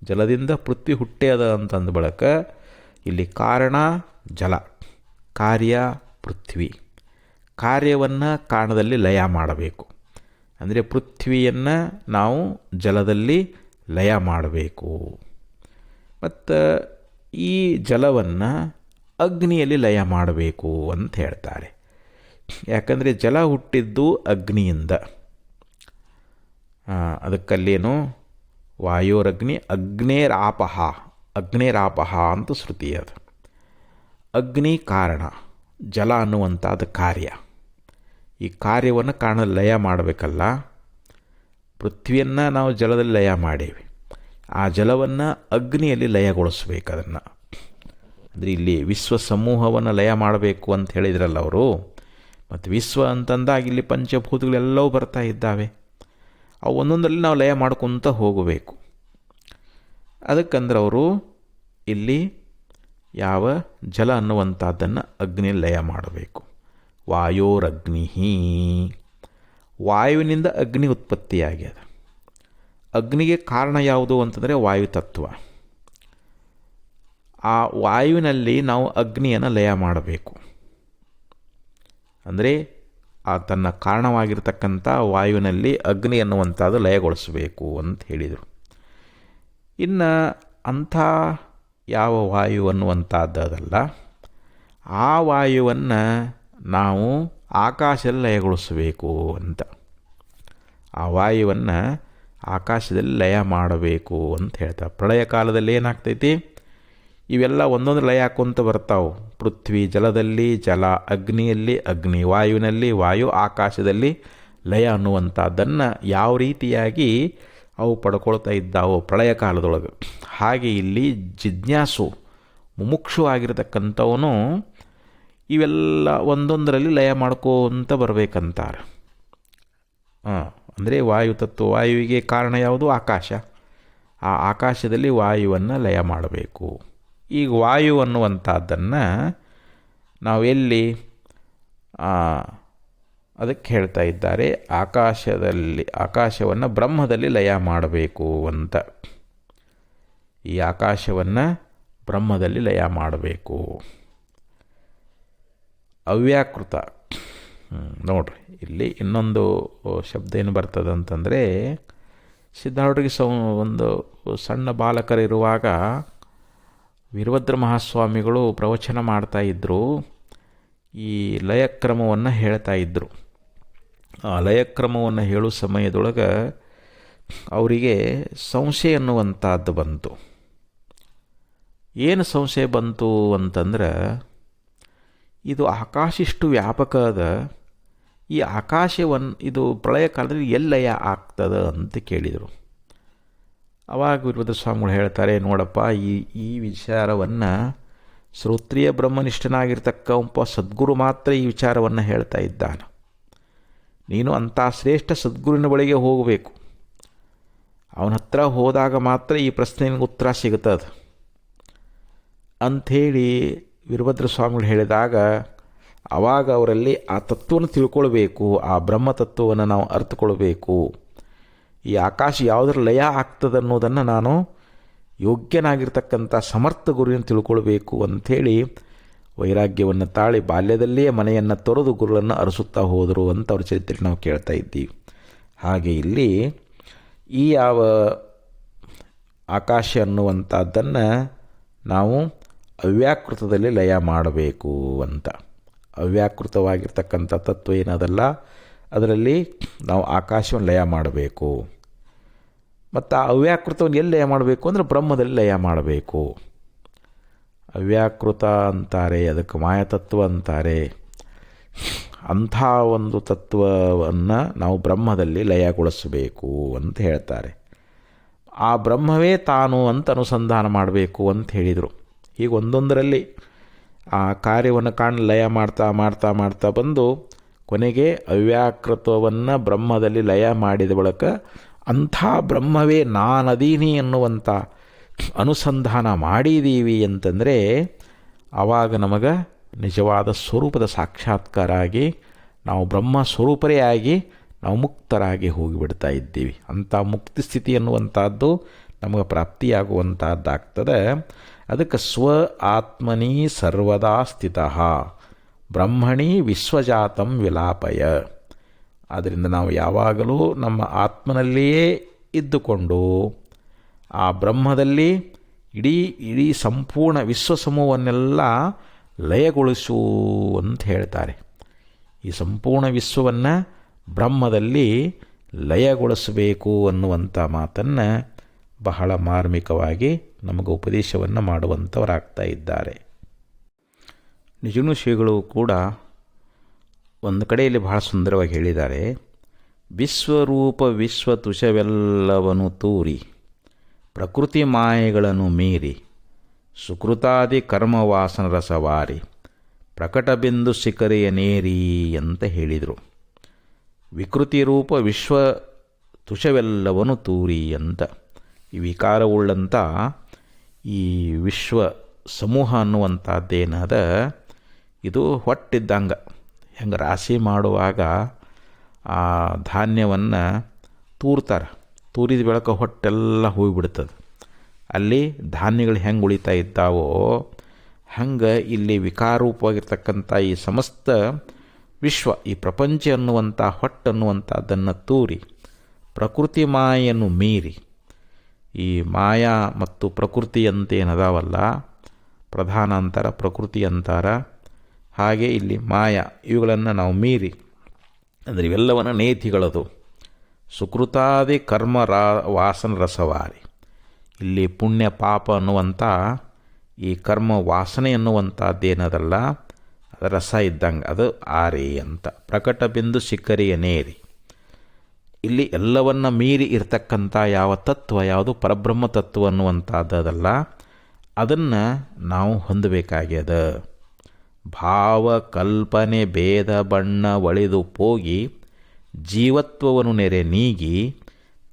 ಜಲದಿಂದ ಪೃಥ್ವಿ ಹುಟ್ಟ್ಯದ ಅಂತಂದ ಬಳಿಕ ಇಲ್ಲಿ ಕಾರಣ ಜಲ, ಕಾರ್ಯ ಪೃಥ್ವಿ. ಕಾರ್ಯವನ್ನು ಕಾರಣದಲ್ಲಿ ಲಯ ಮಾಡಬೇಕು ಅಂದರೆ ಪೃಥ್ವಿಯನ್ನು ನಾವು ಜಲದಲ್ಲಿ ಲಯ ಮಾಡಬೇಕು. ಮತ್ತು ಈ ಜಲವನ್ನು ಅಗ್ನಿಯಲ್ಲಿ ಲಯ ಮಾಡಬೇಕು ಅಂತ ಹೇಳ್ತಾರೆ. ಯಾಕಂದರೆ ಜಲ ಹುಟ್ಟಿದ್ದು ಅಗ್ನಿಯಿಂದ. ಅದಕ್ಕಲ್ಲೇನು ವಾಯೋರಗ್ನಿ ಅಗ್ನೇರಾಪಹ ಅಂತ ಶ್ರುತಿ ಅದು. ಅಗ್ನಿ ಕಾರಣ, ಜಲ ಅನ್ನುವಂಥದ್ದು ಕಾರ್ಯ. ಈ ಕಾರ್ಯವನ್ನು ಕಾರಣ ಲಯ ಮಾಡಬೇಕಲ್ಲ. ಪೃಥ್ವಿಯನ್ನು ನಾವು ಜಲದಲ್ಲಿ ಲಯ ಮಾಡೇವಿ, ಆ ಜಲವನ್ನು ಅಗ್ನಿಯಲ್ಲಿ ಲಯಗೊಳಿಸ್ಬೇಕು. ಅದನ್ನು ಅಂದರೆ ಇಲ್ಲಿ ವಿಶ್ವ ಸಮೂಹವನ್ನು ಲಯ ಮಾಡಬೇಕು ಅಂತ ಹೇಳಿದ್ರಲ್ಲ ಅವರು. ಮತ್ತು ವಿಶ್ವ ಅಂತಂದಾಗ ಇಲ್ಲಿ ಪಂಚಭೂತಗಳೆಲ್ಲವೂ ಬರ್ತಾ ಇದ್ದಾವೆ. ಅವು ಒಂದೊಂದರಲ್ಲಿ ನಾವು ಲಯ ಮಾಡ್ಕೊತ ಹೋಗಬೇಕು. ಅದಕ್ಕಂದ್ರೆ ಅವರು ಇಲ್ಲಿ ಯಾವ ಜಲ ಅನ್ನುವಂಥದ್ದನ್ನು ಅಗ್ನಿಯಲ್ಲಿ ಲಯ ಮಾಡಬೇಕು. ವಾಯೋರಗ್ನಿ, ವಾಯುವಿನಿಂದ ಅಗ್ನಿ ಉತ್ಪತ್ತಿಯಾಗ್ಯದ. ಅಗ್ನಿಗೆ ಕಾರಣ ಯಾವುದು ಅಂತಂದರೆ ವಾಯುತತ್ವ. ಆ ವಾಯುವಿನಲ್ಲಿ ನಾವು ಅಗ್ನಿಯನ್ನು ಲಯ ಮಾಡಬೇಕು. ಅಂದರೆ ಆ ತನ್ನ ಕಾರಣವಾಗಿರ್ತಕ್ಕಂಥ ವಾಯುವಿನಲ್ಲಿ ಅಗ್ನಿ ಅನ್ನುವಂಥದ್ದು ಲಯಗೊಳಿಸಬೇಕು ಅಂತ ಹೇಳಿದರು. ಇನ್ನು ಅಂಥ ಯಾವ ವಾಯು ಅನ್ನುವಂಥದ್ದಲ್ಲ, ಆ ವಾಯುವನ್ನು ನಾವು ಆಕಾಶದಲ್ಲಿ ಲಯಗೊಳಿಸಬೇಕು ಅಂತ. ಆ ವಾಯುವನ್ನು ಆಕಾಶದಲ್ಲಿ ಲಯ ಮಾಡಬೇಕು ಅಂತ ಹೇಳ್ತಾರೆ. ಪ್ರಳಯ ಕಾಲದಲ್ಲಿ ಏನಾಗ್ತೈತಿ, ಇವೆಲ್ಲ ಒಂದೊಂದು ಲಯ ಹಾಕೊಂತ ಬರ್ತಾವೆ. ಪೃಥ್ವಿ ಜಲದಲ್ಲಿ, ಜಲ ಅಗ್ನಿಯಲ್ಲಿ, ಅಗ್ನಿ ವಾಯುವಿನಲ್ಲಿ, ವಾಯು ಆಕಾಶದಲ್ಲಿ ಲಯ ಅನ್ನುವಂಥದ್ದನ್ನು ಯಾವ ರೀತಿಯಾಗಿ ಅವು ಪಡ್ಕೊಳ್ತಾ ಇದ್ದಾವೋ ಪ್ರಳಯ ಕಾಲದೊಳಗೆ, ಹಾಗೆ ಇಲ್ಲಿ ಜಿಜ್ಞಾಸು ಮುಮುಕ್ಷು ಆಗಿರತಕ್ಕಂಥವನು ಇವೆಲ್ಲ ಒಂದೊಂದರಲ್ಲಿ ಲಯ ಮಾಡ್ಕೋಂತ ಬರಬೇಕಂತಾರೆ. ಅಂದರೆ ವಾಯು ತತ್ವ, ವಾಯುವಿಗೆ ಕಾರಣ ಯಾವುದು? ಆಕಾಶ. ಆ ಆಕಾಶದಲ್ಲಿ ವಾಯುವನ್ನು ಲಯ ಮಾಡಬೇಕು. ಈಗ ವಾಯು ಅನ್ನುವಂಥದ್ದನ್ನು ನಾವೆಲ್ಲಿ ಅದಕ್ಕೆ ಹೇಳ್ತಾ ಇದ್ದಾರೆ, ಆಕಾಶವನ್ನು ಬ್ರಹ್ಮದಲ್ಲಿ ಲಯ ಮಾಡಬೇಕು ಅಂತ. ಈ ಆಕಾಶವನ್ನು ಬ್ರಹ್ಮದಲ್ಲಿ ಲಯ ಮಾಡಬೇಕು. ಅವ್ಯಾಕೃತ ನೋಡ್ರಿ, ಇಲ್ಲಿ ಇನ್ನೊಂದು ಶಬ್ದ ಏನು ಬರ್ತದೆ ಅಂತಂದರೆ, ಸಿದ್ಧಾರೂಢರಿಗೆ ಒಂದು ಸಣ್ಣ ಬಾಲಕರಿರುವಾಗ ವೀರಭದ್ರ ಮಹಾಸ್ವಾಮಿಗಳು ಪ್ರವಚನ ಮಾಡ್ತಾಯಿದ್ರು. ಈ ಲಯಕ್ರಮವನ್ನು ಹೇಳ್ತಾ ಇದ್ದರು. ಆ ಲಯಕ್ರಮವನ್ನು ಹೇಳೋ ಸಮಯದೊಳಗೆ ಅವರಿಗೆ ಸಂಶಯ ಅನ್ನುವಂಥದ್ದು ಬಂತು. ಏನು ಸಂಶಯ ಬಂತು ಅಂತಂದ್ರೆ, ಇದು ಆಕಾಶ ಇಷ್ಟು ವ್ಯಾಪಕ ಅದ, ಈ ಆಕಾಶವನ್ನು ಇದು ಪ್ರಳಯ ಕಾಲದಲ್ಲಿ ಎಲ್ಲಯ ಆಗ್ತದೆ ಅಂತ ಕೇಳಿದರು. ಅವಾಗ ವೀರಭದ್ರ ಸ್ವಾಮಿಗಳು ಹೇಳ್ತಾರೆ, ನೋಡಪ್ಪ, ಈ ವಿಚಾರವನ್ನು ಶ್ರೋತ್ರಿಯ ಬ್ರಹ್ಮನಿಷ್ಠನಾಗಿರ್ತಕ್ಕ ಒಬ್ಬ ಸದ್ಗುರು ಮಾತ್ರ ಈ ವಿಚಾರವನ್ನು ಹೇಳ್ತಾ ಇದ್ದಾನೆ. ನೀನು ಅಂಥ ಶ್ರೇಷ್ಠ ಸದ್ಗುರುವಿನ ಬಳಿಗೆ ಹೋಗಬೇಕು. ಅವನ ಹತ್ರ ಹೋದಾಗ ಮಾತ್ರ ಈ ಪ್ರಶ್ನೆಗೆ ಉತ್ತರ ಸಿಗುತ್ತದೆ ಅಂಥೇಳಿ ವೀರಭದ್ರ ಸ್ವಾಮಿಗಳು ಹೇಳಿದಾಗ, ಆವಾಗ ಅವರಲ್ಲಿ ಆ ತತ್ವವನ್ನು ತಿಳ್ಕೊಳ್ಬೇಕು, ಆ ಬ್ರಹ್ಮ ತತ್ವವನ್ನು ನಾವು ಅರ್ಥಕೊಳ್ಬೇಕು. ಈ ಆಕಾಶ ಯಾವುದರ ಲಯ ಆಗ್ತದೆ ಅನ್ನೋದನ್ನು ನಾನು ಯೋಗ್ಯನಾಗಿರ್ತಕ್ಕಂಥ ಸಮರ್ಥ ಗುರುವಿನ ತಿಳ್ಕೊಳ್ಬೇಕು ಅಂಥೇಳಿ ವೈರಾಗ್ಯವನ್ನು ತಾಳಿ ಬಾಲ್ಯದಲ್ಲಿಯೇ ಮನೆಯನ್ನು ತೊರೆದು ಗುರುಗಳನ್ನು ಅರಸುತ್ತಾ ಹೋದರು ಅಂತ ಅವ್ರ ಚರಿತ್ರೆ ನಾವು ಕೇಳ್ತಾ ಇದ್ದೀವಿ. ಹಾಗೆ ಇಲ್ಲಿ ಈ ಯಾವ ಆಕಾಶ ಅನ್ನುವಂಥದ್ದನ್ನು ನಾವು ಅವ್ಯಾಕೃತದಲ್ಲಿ ಲಯ ಮಾಡಬೇಕು ಅಂತ. ಅವ್ಯಾಕೃತವಾಗಿರ್ತಕ್ಕಂಥ ತತ್ವ ಏನದಲ್ಲ, ಅದರಲ್ಲಿ ನಾವು ಆಕಾಶವನ್ನು ಲಯ ಮಾಡಬೇಕು. ಮತ್ತು ಆ ಅವ್ಯಾಕೃತವನ್ನು ಎಲ್ಲಿ ಲಯ ಮಾಡಬೇಕು ಅಂದರೆ ಬ್ರಹ್ಮದಲ್ಲಿ ಲಯ ಮಾಡಬೇಕು. ಅವ್ಯಾಕೃತ ಅಂತಾರೆ, ಅದಕ್ಕೆ ಮಾಯತತ್ವ ಅಂತಾರೆ. ಅಂಥ ಒಂದು ತತ್ವವನ್ನು ನಾವು ಬ್ರಹ್ಮದಲ್ಲಿ ಲಯಗೊಳಿಸಬೇಕು ಅಂತ ಹೇಳ್ತಾರೆ. ಆ ಬ್ರಹ್ಮವೇ ತಾನು ಅಂತ ಅನುಸಂಧಾನ ಮಾಡಬೇಕು ಅಂತ ಹೇಳಿದರು. ಹೀಗೆ ಒಂದೊಂದರಲ್ಲಿ ಆ ಕಾರ್ಯವನ್ನು ಲಯ ಮಾಡ್ತಾ ಮಾಡ್ತಾ ಮಾಡ್ತಾ ಬಂದು ಕೊನೆಗೆ ಅವ್ಯಾಕೃತವನ್ನು ಬ್ರಹ್ಮದಲ್ಲಿ ಲಯ ಮಾಡಿದ ಬಳಿಕ ಅಂಥ ಬ್ರಹ್ಮವೇ ನಾನದೀನಿ ಎನ್ನುವಂಥ ಅನುಸಂಧಾನ ಮಾಡಿದ್ದೀವಿ ಅಂತಂದರೆ ಆವಾಗ ನಮಗೆ ನಿಜವಾದ ಸ್ವರೂಪದ ಸಾಕ್ಷಾತ್ಕಾರ ಆಗಿ ನಾವು ಬ್ರಹ್ಮ ಸ್ವರೂಪರೇ ಆಗಿ ನಾವು ಮುಕ್ತರಾಗಿ ಹೋಗಿಬಿಡ್ತಾ ಇದ್ದೀವಿ. ಅಂಥ ಮುಕ್ತಿ ಸ್ಥಿತಿ ಎನ್ನುವಂಥದ್ದು ನಮಗೆ ಪ್ರಾಪ್ತಿಯಾಗುವಂಥದ್ದಾಗ್ತದೆ. ಅದಕ್ಕೆ ಸ್ವ ಆತ್ಮನಿ ಸರ್ವದಾ ಸ್ಥಿತಃ ಬ್ರಹ್ಮಣಿ ವಿಶ್ವಜಾತಂ ವಿಲಾಪಯ. ಆದ್ದರಿಂದ ನಾವು ಯಾವಾಗಲೂ ನಮ್ಮ ಆತ್ಮನಲ್ಲಿಯೇ ಇದ್ದುಕೊಂಡು ಆ ಬ್ರಹ್ಮದಲ್ಲಿ ಇಡೀ ಇಡೀ ಸಂಪೂರ್ಣ ವಿಶ್ವಸಮೂಹವನ್ನೆಲ್ಲ ಲಯಗೊಳಿಸು ಅಂತ ಹೇಳ್ತಾರೆ. ಈ ಸಂಪೂರ್ಣ ವಿಶ್ವವನ್ನು ಬ್ರಹ್ಮದಲ್ಲಿ ಲಯಗೊಳಿಸಬೇಕು ಅನ್ನುವಂಥ ಮಾತನ್ನು ಬಹಳ ಮಾರ್ಮಿಕವಾಗಿ ನಮಗೆ ಉಪದೇಶವನ್ನು ಮಾಡುವಂಥವರಾಗ್ತಾ ಇದ್ದಾರೆ. ನಿಜನೂ ಶ್ರೀಗಳು ಕೂಡ ಒಂದು ಕಡೆಯಲ್ಲಿ ಬಹಳ ಸುಂದರವಾಗಿ ಹೇಳಿದ್ದಾರೆ. ವಿಶ್ವರೂಪ ವಿಶ್ವತುಷವೆಲ್ಲವನು ತೂರಿ ಪ್ರಕೃತಿ ಮಾಯೆಗಳನ್ನು ಮೀರಿ ಸುಕೃತಾದಿ ಕರ್ಮವಾಸನ ರಸವಾರಿ ಪ್ರಕಟಬಿಂದು ಶಿಖರೆಯ ನೇರಿ ಅಂತ ಹೇಳಿದರು. ವಿಕೃತಿ ರೂಪ ವಿಶ್ವ ತುಷವೆಲ್ಲವನು ತೂರಿ ಅಂತ ಈ ವಿಕಾರವುಳ್ಳಂಥ ಈ ವಿಶ್ವ ಸಮೂಹ ಅನ್ನುವಂಥದ್ದೇನದ ಇದು ಹೊಟ್ಟಿದ್ದಂಗೆ. ಹೆಂಗೆ ರಾಶಿ ಮಾಡುವಾಗ ಆ ಧಾನ್ಯವನ್ನು ತೂರ್ತಾರೆ, ತೂರಿದ ಬೆಳಕ ಹೊಟ್ಟೆಲ್ಲ ಹೋಗಿಬಿಡ್ತದೆ. ಅಲ್ಲಿ ಧಾನ್ಯಗಳು ಹೆಂಗೆ ಉಳಿತಾ ಇದ್ದಾವೋ ಹಂಗೆ ಇಲ್ಲಿ ವಿಕಾರೂಪವಾಗಿರ್ತಕ್ಕಂಥ ಈ ಸಮಸ್ತ ವಿಶ್ವ, ಈ ಪ್ರಪಂಚ ಅನ್ನುವಂಥ ಹೊಟ್ಟನ್ನುವಂಥದ್ದನ್ನು ತೂರಿ ಪ್ರಕೃತಿ ಮಾಯನ್ನು ಮೀರಿ, ಈ ಮಾಯಾ ಮತ್ತು ಪ್ರಕೃತಿ ಅಂತೇನದಾವಲ್ಲ, ಪ್ರಧಾನ ಅಂತಾರ, ಪ್ರಕೃತಿ ಅಂತಾರ, ಹಾಗೆ ಇಲ್ಲಿ ಮಾಯಾ, ಇವುಗಳನ್ನು ನಾವು ಮೀರಿ ಅಂದರೆ ಇವೆಲ್ಲವನ್ನ ನೇತಿಗಳದು. ಸುಕೃತಾದಿ ಕರ್ಮ ವಾಸನ ರಸವಾರಿ, ಇಲ್ಲಿ ಪುಣ್ಯ ಪಾಪ ಅನ್ನುವಂಥ ಈ ಕರ್ಮ ವಾಸನೆ ಅನ್ನುವಂಥದ್ದೇನದಲ್ಲ, ಅದು ರಸ ಇದ್ದಂಗೆ, ಅದು ಆರಿ ಅಂತ. ಪ್ರಕಟ ಬಿಂದು ಶಿಖರಿಯ ನೇರಿ, ಇಲ್ಲಿ ಎಲ್ಲವನ್ನ ಮೀರಿ ಇರ್ತಕ್ಕಂಥ ಯಾವ ತತ್ವ ಯಾವುದು ಪರಬ್ರಹ್ಮ ತತ್ವ ಅನ್ನುವಂಥದ್ದಲ್ಲ, ಅದನ್ನು ನಾವು ಹೊಂದಬೇಕಾಗ್ಯದ. ಭಾವ ಕಲ್ಪನೆ ಭೇದ ಬಣ್ಣ ಒಳಿದು ಹೋಗಿ ಜೀವತ್ವವನ್ನು ನೆರೆ ನೀಗಿ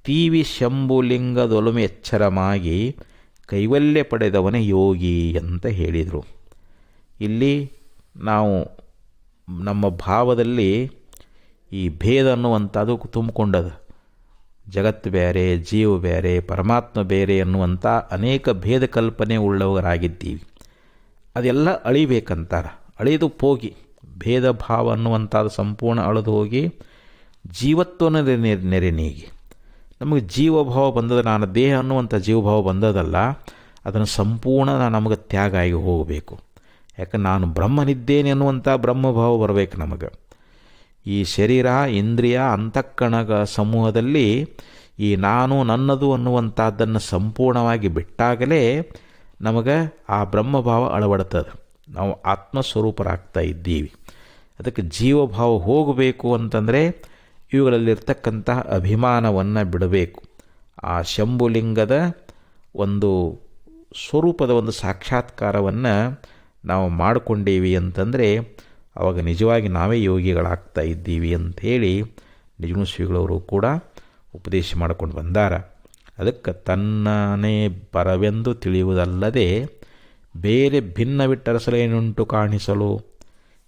ತೀವಿ ಶಂಭುಲಿಂಗದೊಲುಮೆ ಎಚ್ಚರಮಾಗಿ ಕೈವಲ್ಯ ಪಡೆದವನೇ ಯೋಗಿ ಅಂತ ಹೇಳಿದರು. ಇಲ್ಲಿ ನಾವು ನಮ್ಮ ಭಾವದಲ್ಲಿ ಈ ಭೇದ ಅನ್ನುವಂಥದ್ದು ತುಂಬಿಕೊಂಡದು. ಜಗತ್ತು ಬೇರೆ, ಜೀವ ಬೇರೆ, ಪರಮಾತ್ಮ ಬೇರೆ ಅನ್ನುವಂಥ ಅನೇಕ ಭೇದ ಕಲ್ಪನೆ ಉಳ್ಳವರಾಗಿದ್ದೀವಿ. ಅದೆಲ್ಲ ಅಳಿಬೇಕಂತಾರೆ. ಅಳಿದು ಹೋಗಿ ಭೇದ ಭಾವ ಅನ್ನುವಂಥದ್ದು ಸಂಪೂರ್ಣ ಅಳಿದು ಹೋಗಿ ಜೀವತ್ವನ ನೆರೆ ನೀಗಿ ನಮಗೆ ಜೀವಭಾವ ಬಂದದ, ನಾನು ದೇಹ ಅನ್ನುವಂಥ ಜೀವಭಾವ ಬಂದದಲ್ಲ, ಅದನ್ನು ಸಂಪೂರ್ಣ ನಮಗೆ ತ್ಯಾಗ ಆಗಿ ಹೋಗಬೇಕು. ಯಾಕಂದ್ರೆ ನಾನು ಬ್ರಹ್ಮನಿದ್ದೇನೆ ಅನ್ನುವಂಥ ಬ್ರಹ್ಮಭಾವ ಬರಬೇಕು ನಮಗೆ. ಈ ಶರೀರ ಇಂದ್ರಿಯ ಅಂತಃಕರಣ ಸಮೂಹದಲ್ಲಿ ಈ ನಾನು ನನ್ನದು ಅನ್ನುವಂಥದ್ದನ್ನು ಸಂಪೂರ್ಣವಾಗಿ ಬಿಟ್ಟಾಗಲೇ ನಮಗೆ ಆ ಬ್ರಹ್ಮಭಾವ ಅಳವಡ್ತದೆ. ನಾವು ಆತ್ಮಸ್ವರೂಪರಾಗ್ತಾ ಇದ್ದೀವಿ. ಅದಕ್ಕೆ ಜೀವಭಾವ ಹೋಗಬೇಕು ಅಂತಂದರೆ ಇವುಗಳಲ್ಲಿರ್ತಕ್ಕಂತಹ ಅಭಿಮಾನವನ್ನು ಬಿಡಬೇಕು. ಆ ಶಂಭುಲಿಂಗದ ಒಂದು ಸ್ವರೂಪದ ಒಂದು ಸಾಕ್ಷಾತ್ಕಾರವನ್ನು ನಾವು ಮಾಡಿಕೊಂಡೀವಿ ಅಂತಂದರೆ ಆವಾಗ ನಿಜವಾಗಿ ನಾವೇ ಯೋಗಿಗಳಾಗ್ತಾ ಇದ್ದೀವಿ ಅಂಥೇಳಿ ನಿಜಗುಣ ಶ್ರೀಗಳವರು ಕೂಡ ಉಪದೇಶ ಮಾಡಿಕೊಂಡು ಬಂದಾರ. ಅದಕ್ಕೆ ತನ್ನನೇ ಪರವೆಂದು ತಿಳಿಯುವುದಲ್ಲದೆ ಬೇರೆ ಭಿನ್ನವಿಟ್ಟರಸಲೇನುಂಟು ಕಾಣಿಸಲು,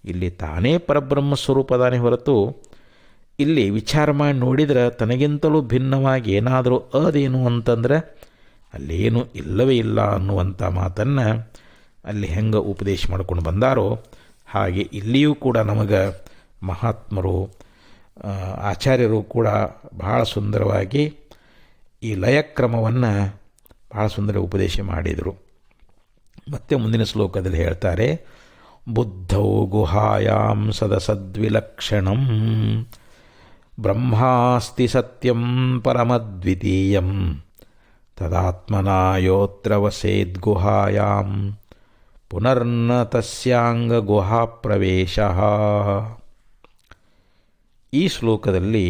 ಇಲ್ಲಿ ತಾನೇ ಪರಬ್ರಹ್ಮ ಸ್ವರೂಪದಾನೇ ಹೊರತು ಇಲ್ಲಿ ವಿಚಾರ ಮಾಡಿ ನೋಡಿದ್ರೆ ತನಗಿಂತಲೂ ಭಿನ್ನವಾಗಿ ಏನಾದರೂ ಅದೇನು ಅಂತಂದರೆ ಅಲ್ಲೇನು ಇಲ್ಲವೇ ಇಲ್ಲ ಅನ್ನುವಂಥ ಮಾತನ್ನು ಅಲ್ಲಿ ಹೆಂಗೆ ಉಪದೇಶ ಮಾಡ್ಕೊಂಡು ಬಂದಾರೋ ಹಾಗೆ ಇಲ್ಲಿಯೂ ಕೂಡ ನಮಗೆ ಮಹಾತ್ಮರು ಆಚಾರ್ಯರು ಕೂಡ ಬಹಳ ಸುಂದರವಾಗಿ ಈ ಲಯಕ್ರಮವನ್ನು ಬಹಳ ಸುಂದರ ಉಪದೇಶ ಮಾಡಿದರು. ಮತ್ತೆ ಮುಂದಿನ ಶ್ಲೋಕದಲ್ಲಿ ಹೇಳ್ತಾರೆ, ಬುದ್ಧೌ ಗುಹಾಯಾಂ ಸದಸದ್ವಿಲಕ್ಷಣಂ ಬ್ರಹ್ಮಾಸ್ತಿ ಸತ್ಯಂ ಪರಮದ್ವಿತೀಯಂ ತದಾತ್ಮನಾಯೋತ್ರ ವಸೇದ್ಗುಹಾಯಾಂ ಪುನರ್ನ ತಸ್ಯಾಂಗ ಗುಹಾಪ್ರವೇಶ. ಈ ಶ್ಲೋಕದಲ್ಲಿ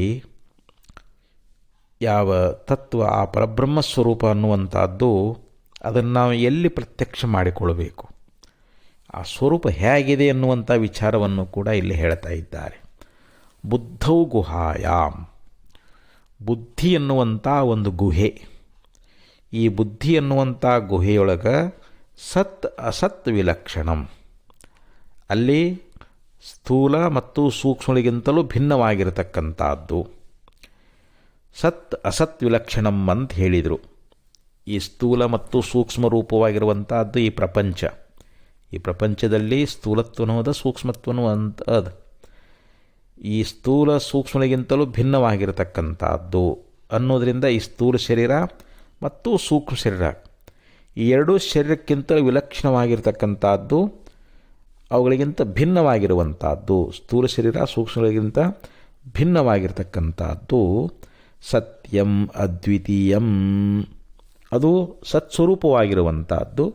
ಯಾವ ತತ್ವ ಆ ಪರಬ್ರಹ್ಮ ಸ್ವರೂಪ ಅನ್ನುವಂಥದ್ದು ಅದನ್ನು ನಾವು ಎಲ್ಲಿ ಪ್ರತ್ಯಕ್ಷ ಮಾಡಿಕೊಳ್ಬೇಕು, ಆ ಸ್ವರೂಪ ಹೇಗಿದೆ ಅನ್ನುವಂಥ ವಿಚಾರವನ್ನು ಕೂಡ ಇಲ್ಲಿ ಹೇಳ್ತಾ ಇದ್ದಾರೆ. ಬುದ್ಧೌ ಗುಹಾಯಾಮ್, ಬುದ್ಧಿ ಎನ್ನುವಂಥ ಒಂದು ಗುಹೆ. ಈ ಬುದ್ಧಿ ಎನ್ನುವಂಥ ಗುಹೆಯೊಳಗೆ ಸತ್ ಅಸತ್ ವಿಲಕ್ಷಣಂ, ಅಲ್ಲಿ ಸ್ಥೂಲ ಮತ್ತು ಸೂಕ್ಷ್ಮಗಳಿಗಿಂತಲೂ ಭಿನ್ನವಾಗಿರತಕ್ಕಂಥದ್ದು. ಸತ್ ಅಸತ್ ವಿಲಕ್ಷಣಂ ಅಂತ ಹೇಳಿದರು. ಈ ಸ್ಥೂಲ ಮತ್ತು ಸೂಕ್ಷ್ಮ ರೂಪವಾಗಿರುವಂಥದ್ದು ಈ ಪ್ರಪಂಚ. ಈ ಪ್ರಪಂಚದಲ್ಲಿ ಸ್ಥೂಲತ್ವನೂ ಅದ, ಸೂಕ್ಷ್ಮತ್ವನೂ ಅಂತ ಅದ. ಈ ಸ್ಥೂಲ ಸೂಕ್ಷ್ಮಗಳಿಗಿಂತಲೂ ಭಿನ್ನವಾಗಿರತಕ್ಕಂಥದ್ದು ಅನ್ನೋದರಿಂದ ಈ ಸ್ಥೂಲ ಶರೀರ ಮತ್ತು ಸೂಕ್ಷ್ಮ ಶರೀರ ಈ ಎರಡೂ ಶರೀರಕ್ಕಿಂತ ವಿಲಕ್ಷಣವಾಗಿರ್ತಕ್ಕಂಥದ್ದು, ಅವುಗಳಿಗಿಂತ ಭಿನ್ನವಾಗಿರುವಂಥದ್ದು, ಸ್ಥೂಲ ಶರೀರ ಸೂಕ್ಷ್ಮಗಳಿಗಿಂತ ಭಿನ್ನವಾಗಿರ್ತಕ್ಕಂಥದ್ದು ಸತ್ಯಂ ಅದ್ವಿತೀಯಂ, ಅದು ಸತ್ಸ್ವರೂಪವಾಗಿರುವಂಥದ್ದು.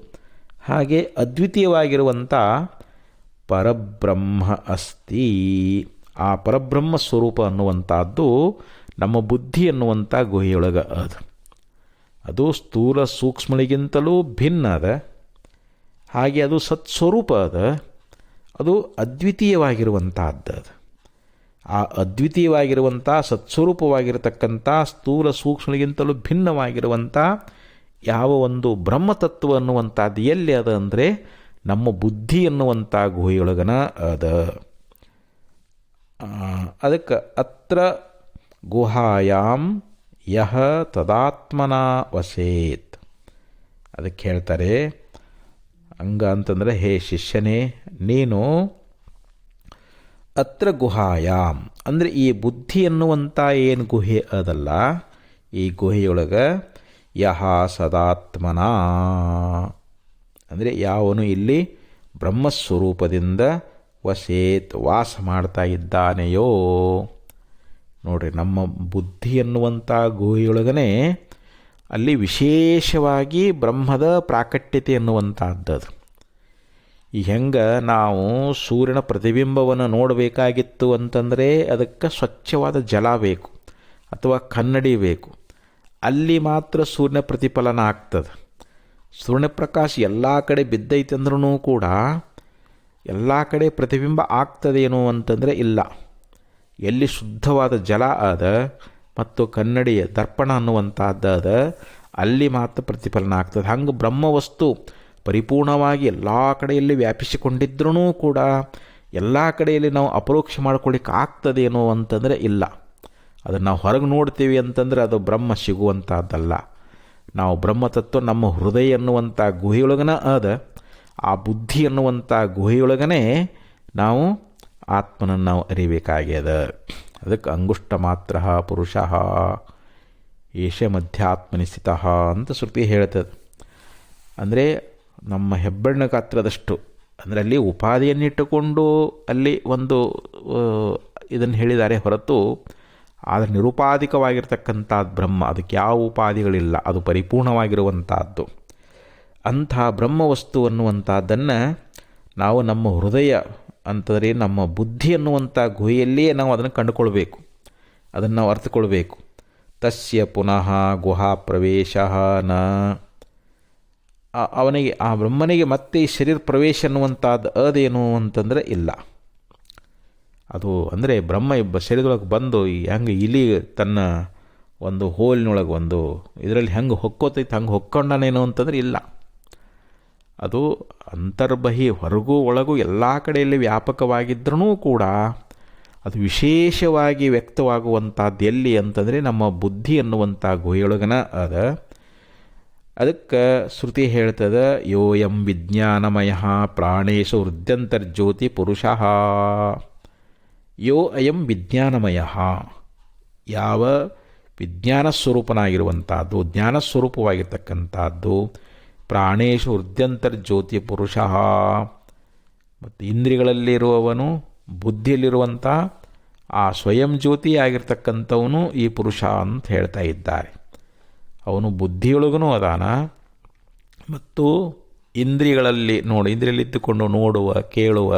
ಹಾಗೆ ಅದ್ವಿತೀಯವಾಗಿರುವಂಥ ಪರಬ್ರಹ್ಮ ಅಸ್ತಿ, ಆ ಪರಬ್ರಹ್ಮ ಸ್ವರೂಪ ಅನ್ನುವಂಥದ್ದು ನಮ್ಮ ಬುದ್ಧಿ ಅನ್ನುವಂಥ ಗುಹೆಯೊಳಗೆ ಅದು ಸ್ಥೂಲ ಸೂಕ್ಷ್ಮಗಳಿಗಿಂತಲೂ ಭಿನ್ನ ಅದ. ಹಾಗೆ ಅದು ಸತ್ಸ್ವರೂಪ ಅದು ಅದ್ವಿತೀಯವಾಗಿರುವಂಥದ್ದು ಅದು. ಆ ಅದ್ವಿತೀಯವಾಗಿರುವಂಥ ಸತ್ಸ್ವರೂಪವಾಗಿರತಕ್ಕಂಥ ಸ್ಥೂಲ ಸೂಕ್ಷ್ಮಗಳಿಗಿಂತಲೂ ಭಿನ್ನವಾಗಿರುವಂಥ ಯಾವ ಒಂದು ಬ್ರಹ್ಮತತ್ವ ಅನ್ನುವಂಥದ್ದು ಎಲ್ಲಿ ಅದ ಅಂದರೆ ನಮ್ಮ ಬುದ್ಧಿ ಅನ್ನುವಂಥ ಗುಹೆಯೊಳಗನ ಅದಕ್ಕೆ ಅತ್ರ ಗುಹಾಯಾಂ ಯಹ ತದಾತ್ಮನ ವಸೇತ್. ಅದಕ್ಕೆ ಹೇಳ್ತಾರೆ ಹಂಗ ಅಂತಂದರೆ, ಹೇ ಶಿಷ್ಯನೇ, ನೀನು ಅತ್ರ ಗುಹಾಯಾಮ್ ಅಂದರೆ ಈ ಬುದ್ಧಿ ಅನ್ನುವಂಥ ಏನು ಗುಹೆ ಅದಲ್ಲ, ಈ ಗುಹೆಯೊಳಗೆ ಯಹ ಸದಾತ್ಮನ ಅಂದರೆ ಯಾವನು ಇಲ್ಲಿ ಬ್ರಹ್ಮಸ್ವರೂಪದಿಂದ ವಸೇತ್ ವಾಸ ಮಾಡ್ತಾ ಇದ್ದಾನೆಯೋ. ನೋಡ್ರಿ, ನಮ್ಮ ಬುದ್ಧಿ ಎನ್ನುವಂಥ ಗುಹೆಯೊಳಗನೆ ಅಲ್ಲಿ ವಿಶೇಷವಾಗಿ ಬ್ರಹ್ಮದ ಪ್ರಾಕಟ್ಯತೆ ಎನ್ನುವಂಥದ್ದು. ಈ ಹೆಂಗೆ ನಾವು ಸೂರ್ಯನ ಪ್ರತಿಬಿಂಬವನ್ನು ನೋಡಬೇಕಾಗಿತ್ತು ಅಂತಂದರೆ ಅದಕ್ಕೆ ಸ್ವಚ್ಛವಾದ ಜಲ ಬೇಕು ಅಥವಾ ಕನ್ನಡಿ ಬೇಕು, ಅಲ್ಲಿ ಮಾತ್ರ ಸೂರ್ಯನ ಪ್ರತಿಫಲನ ಆಗ್ತದೆ. ಸೂರ್ಯಪ್ರಕಾಶ ಎಲ್ಲ ಕಡೆ ಬಿದ್ದೈತೆ ಅಂದ್ರೂ ಕೂಡ ಎಲ್ಲ ಕಡೆ ಪ್ರತಿಬಿಂಬ ಆಗ್ತದೇನು ಅಂತಂದರೆ ಇಲ್ಲ. ಎಲ್ಲಿ ಶುದ್ಧವಾದ ಜಲ ಮತ್ತು ಕನ್ನಡಿಯ ದರ್ಪಣ ಅನ್ನುವಂಥದ್ದು ಅಲ್ಲಿ ಮಾತ್ರ ಪ್ರತಿಫಲನ ಆಗ್ತದೆ. ಹಂಗೆ ಬ್ರಹ್ಮವಸ್ತು ಪರಿಪೂರ್ಣವಾಗಿ ಎಲ್ಲ ಕಡೆಯಲ್ಲಿ ವ್ಯಾಪಿಸಿಕೊಂಡಿದ್ರೂ ಕೂಡ ಎಲ್ಲ ಕಡೆಯಲ್ಲಿ ನಾವು ಅಪರೋಕ್ಷ ಮಾಡ್ಕೊಳ್ಳಿಕ್ಕೆ ಆಗ್ತದೇನೋ ಅಂತಂದರೆ ಇಲ್ಲ. ಅದನ್ನು ನಾವು ಹೊರಗೆ ನೋಡ್ತೀವಿ ಅಂತಂದರೆ ಅದು ಬ್ರಹ್ಮ ಸಿಗುವಂಥದ್ದಲ್ಲ. ನಾವು ಬ್ರಹ್ಮತತ್ವ ನಮ್ಮ ಹೃದಯ ಅನ್ನುವಂಥ ಗುಹೆಯೊಳಗನ ಆ ಬುದ್ಧಿ ಅನ್ನುವಂಥ ಗುಹೆಯೊಳಗನೆ ನಾವು ಆತ್ಮನನ್ನು ನಾವು ಅರಿಬೇಕಾಗ್ಯದ. ಅದಕ್ಕೆ ಅಂಗುಷ್ಟ ಮಾತ್ರ ಪುರುಷ ಏಷ ಮಧ್ಯಾತ್ಮನಿ ಸ್ಥಿತಃ ಅಂತ ಶ್ರುತಿ ಹೇಳ್ತದೆ. ಅಂದರೆ ನಮ್ಮ ಹೆಬ್ಬೆಣ್ಣ ಗಾತ್ರದಷ್ಟು, ಅಂದರೆ ಅಲ್ಲಿ ಉಪಾಧಿಯನ್ನಿಟ್ಟುಕೊಂಡು ಅಲ್ಲಿ ಒಂದು ಇದನ್ನು ಹೇಳಿದ್ದಾರೆ ಹೊರತು ಆದರೆ ನಿರುಪಾಧಿಕವಾಗಿರ್ತಕ್ಕಂಥದ್ದು ಬ್ರಹ್ಮ, ಅದಕ್ಕೆ ಯಾವ ಉಪಾಧಿಗಳಿಲ್ಲ, ಅದು ಪರಿಪೂರ್ಣವಾಗಿರುವಂಥದ್ದು. ಅಂಥ ಬ್ರಹ್ಮವಸ್ತು ಅನ್ನುವಂಥದ್ದನ್ನು ನಾವು ನಮ್ಮ ಹೃದಯ ಅಂತಂದರೆ ನಮ್ಮ ಬುದ್ಧಿ ಅನ್ನುವಂಥ ಗುಹೆಯಲ್ಲಿಯೇ ನಾವು ಅದನ್ನು ಕಂಡುಕೊಳ್ಬೇಕು, ಅದನ್ನು ನಾವು ಅರ್ಥಕೊಳ್ಬೇಕು. ತಸ್ಯ ಪುನಃ ಗುಹಾ ಪ್ರವೇಶ ನ, ಅವನಿಗೆ ಆ ಬ್ರಹ್ಮನಿಗೆ ಮತ್ತೆ ಈ ಶರೀರ ಪ್ರವೇಶ ಅನ್ನುವಂಥದ್ದು ಅದೇನು ಅಂತಂದರೆ ಇಲ್ಲ. ಅದು ಅಂದರೆ ಬ್ರಹ್ಮ ಶರೀರದೊಳಗೆ ಬಂದು ಹೆಂಗೆ ಇಲಿ ತನ್ನ ಒಂದು ಹೋಲಿನೊಳಗೆ ಒಂದು ಇದರಲ್ಲಿ ಹೆಂಗೆ ಹೊಕ್ಕೋತೈತೆ ಹಂಗೆ ಹೊಕ್ಕೊಂಡನೇನು ಅಂತಂದರೆ ಇಲ್ಲ. ಅದು ಅಂತರ್ಬಹಿ ಹೊರಗೂ ಒಳಗೂ ಎಲ್ಲ ಕಡೆಯಲ್ಲಿ ವ್ಯಾಪಕವಾಗಿದ್ದರೂ ಕೂಡ ಅದು ವಿಶೇಷವಾಗಿ ವ್ಯಕ್ತವಾಗುವಂಥದ್ದು ಎಲ್ಲಿ ಅಂತಂದರೆ ನಮ್ಮ ಬುದ್ಧಿ ಅನ್ನುವಂಥ ಗುಹೆಯೊಳಗನ ಅದಕ್ಕೆ ಶ್ರುತಿ ಹೇಳ್ತದೆ, ಯೋಯಂ ವಿಜ್ಞಾನಮಯ ಪ್ರಾಣೇಶು ಹೃದ್ಯಂತರ್ಜ್ಯೋತಿ ಪುರುಷ. ಯೋ ಅಯಂ ವಿಜ್ಞಾನಮಯ, ಯಾವ ವಿಜ್ಞಾನ ಸ್ವರೂಪನಾಗಿರುವಂಥದ್ದು, ಜ್ಞಾನಸ್ವರೂಪವಾಗಿರ್ತಕ್ಕಂಥದ್ದು, ಪ್ರಾಣೇಶು ಹೃದ್ಯಂತರ್ಜ್ಯೋತಿ ಪುರುಷ, ಮತ್ತು ಇಂದ್ರಿಯಗಳಲ್ಲಿರುವವನು, ಬುದ್ಧಿಯಲ್ಲಿರುವಂಥ ಆ ಸ್ವಯಂ ಜ್ಯೋತಿ ಆಗಿರ್ತಕ್ಕಂಥವನು ಈ ಪುರುಷ ಅಂತ ಹೇಳ್ತಾ ಇದ್ದಾರೆ. ಅವನು ಬುದ್ಧಿಯೊಳಗೂ ಅದಾನ ಮತ್ತು ಇಂದ್ರಿಯಗಳಲ್ಲಿ ಇಂದ್ರಿಯಲ್ಲಿದ್ದುಕೊಂಡು ನೋಡುವ, ಕೇಳುವ,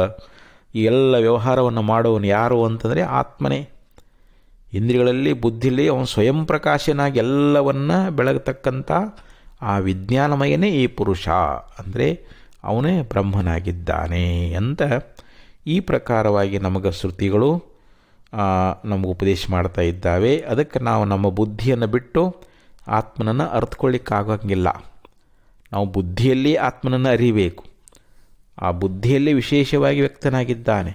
ಈ ಎಲ್ಲ ವ್ಯವಹಾರವನ್ನು ಮಾಡುವವನು ಯಾರು ಅಂತಂದರೆ ಆತ್ಮನೇ. ಇಂದ್ರಿಯಗಳಲ್ಲಿ ಬುದ್ಧಿಯಲ್ಲಿ ಅವನು ಸ್ವಯಂ ಪ್ರಕಾಶನಾಗಿ ಎಲ್ಲವನ್ನು ಬೆಳಗತಕ್ಕಂಥ ಆ ವಿಜ್ಞಾನಮಯನೇ ಈ ಪುರುಷ, ಅಂದರೆ ಅವನೇ ಬ್ರಹ್ಮನಾಗಿದ್ದಾನೆ ಅಂತ ಈ ಪ್ರಕಾರವಾಗಿ ನಮಗೆ ಶ್ರುತಿಗಳು ನಮಗೆ ಉಪದೇಶ ಮಾಡ್ತಾ ಇದ್ದಾವೆ. ಅದಕ್ಕೆ ನಾವು ನಮ್ಮ ಬುದ್ಧಿಯನ್ನು ಬಿಟ್ಟು ಆತ್ಮನನ್ನು ಅರ್ಥಕೊಳ್ಳಿಕ್ಕಾಗಂಗಿಲ್ಲ. ನಾವು ಬುದ್ಧಿಯಲ್ಲಿ ಆತ್ಮನನ್ನು ಅರಿಬೇಕು. ಆ ಬುದ್ಧಿಯಲ್ಲಿ ವಿಶೇಷವಾಗಿ ವ್ಯಕ್ತನಾಗಿದ್ದಾನೆ.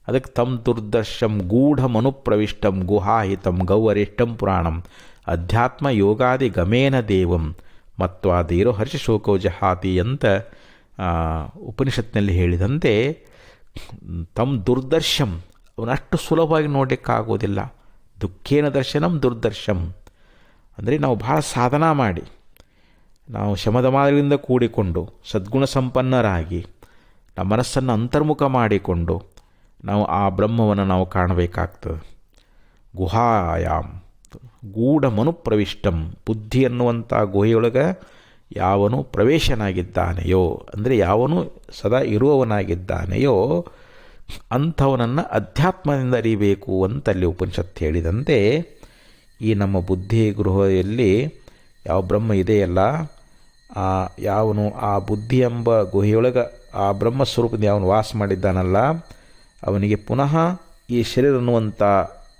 ಅದಕ್ಕೆ ತಮ್ ದುರ್ದರ್ಶಂ ಗೂಢಮನುಪ್ರವಿಷ್ಟಂ ಗುಹಾಹಿತಂ ಗೌವರಿಷ್ಟಂ ಪುರಾಣಂ ಅಧ್ಯಾತ್ಮ ಯೋಗಾದಿ ಗಮೇನ ದೇವಂ ಮತ್ವಾದೀರೋ ಹರ್ಷಶೋಕೋ ಜಹಾತಿ ಅಂತ ಉಪನಿಷತ್ನಲ್ಲಿ ಹೇಳಿದಂತೆ ತಮ್ ದುರ್ದರ್ಶಂ, ಅವನಷ್ಟು ಸುಲಭವಾಗಿ ನೋಡಲಿಕ್ಕಾಗೋದಿಲ್ಲ. ದುಃಖೇನ ದರ್ಶನಂ ದುರ್ದರ್ಶಂ ಅಂದರೆ ನಾವು ಭಾಳ ಸಾಧನ ಮಾಡಿ ನಾವು ಶಮದಮಾದಿಂದ ಕೂಡಿಕೊಂಡು ಸದ್ಗುಣ ಸಂಪನ್ನರಾಗಿ ನಮ್ಮ ಮನಸ್ಸನ್ನು ಅಂತರ್ಮುಖ ಮಾಡಿಕೊಂಡು ನಾವು ಆ ಬ್ರಹ್ಮವನ್ನು ನಾವು ಕಾಣಬೇಕಾಗ್ತದೆ. ಗುಹಾಯಾಮ್ ಗೂಢ ಮನುಪ್ರವಿಷ್ಟಂ, ಬುದ್ಧಿ ಅನ್ನುವಂಥ ಗುಹೆಯೊಳಗೆ ಯಾವನು ಪ್ರವೇಶನಾಗಿದ್ದಾನೆಯೋ, ಅಂದರೆ ಯಾವನು ಸದಾ ಇರುವವನಾಗಿದ್ದಾನೆಯೋ ಅಂಥವನನ್ನು ಅಧ್ಯಾತ್ಮದಿಂದ ಅರಿಬೇಕು ಅಂತಲ್ಲಿ ಉಪನಿಷತ್ತು ಹೇಳಿದಂತೆ, ಈ ನಮ್ಮ ಬುದ್ಧಿ ಗೃಹದಲ್ಲಿ ಯಾವ ಬ್ರಹ್ಮ ಇದೆಯಲ್ಲ, ಯಾವನು ಆ ಬುದ್ಧಿ ಎಂಬ ಗುಹೆಯೊಳಗೆ ಆ ಬ್ರಹ್ಮಸ್ವರೂಪದಿಂದ ಯಾವನು ವಾಸ ಮಾಡಿದ್ದಾನಲ್ಲ, ಅವನಿಗೆ ಪುನಃ ಈ ಶರೀರ ಅನ್ನುವಂಥ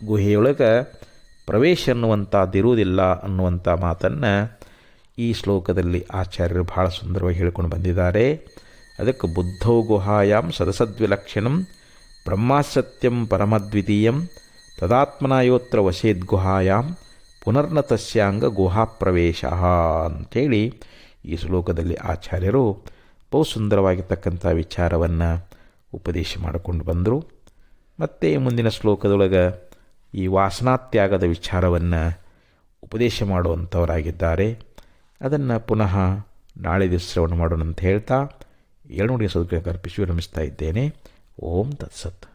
ಗುಹೆಯೊಳಗೆ ಪ್ರವೇಶ ಅನ್ನುವಂಥದ್ದಿರುವುದಿಲ್ಲ ಅನ್ನುವಂಥ ಮಾತನ್ನು ಈ ಶ್ಲೋಕದಲ್ಲಿ ಆಚಾರ್ಯರು ಬಹಳ ಸುಂದರವಾಗಿ ಹೇಳ್ಕೊಂಡು ಬಂದಿದ್ದಾರೆ. ಅದಕ್ಕೆ ಬುದ್ಧೋ ಗುಹಾಯಾಮ್ ಸದಸದ್ವಿಲಕ್ಷಣಂ ಬ್ರಹ್ಮಾಸತ್ಯಂ ಪರಮದ್ವಿತೀಯಂ ತದಾತ್ಮನಾಯೋತ್ರ ವಶೇದ್ಗುಹಾಯಾಮ್ ಪುನರ್ನ ತಸ್ಯಾಂಗ ಗುಹಾಪ್ರವೇಶ ಅಂಥೇಳಿ ಈ ಶ್ಲೋಕದಲ್ಲಿ ಆಚಾರ್ಯರು ಬಹು ಸುಂದರವಾಗಿರ್ತಕ್ಕಂಥ ವಿಚಾರವನ್ನು ಉಪದೇಶ ಮಾಡಿಕೊಂಡು ಬಂದರು. ಮತ್ತು ಮುಂದಿನ ಶ್ಲೋಕದೊಳಗೆ ಈ ವಾಸನಾತ್ಯಾಗದ ವಿಚಾರವನ್ನು ಉಪದೇಶ ಮಾಡುವಂಥವರಾಗಿದ್ದಾರೆ. ಅದನ್ನು ಪುನಃ ನಾಳೆ ದಿವಸ ಶ್ರವಣ ಮಾಡೋಣ ಅಂತ ಹೇಳ್ತಾ 7 ನುಡಿಯ ಸದುಪಯೋಗ ಅರ್ಪಿಸಿ ವಿರಮಿಸ್ತಾ ಇದ್ದೇನೆ. ಓಂ ತತ್ಸತ್.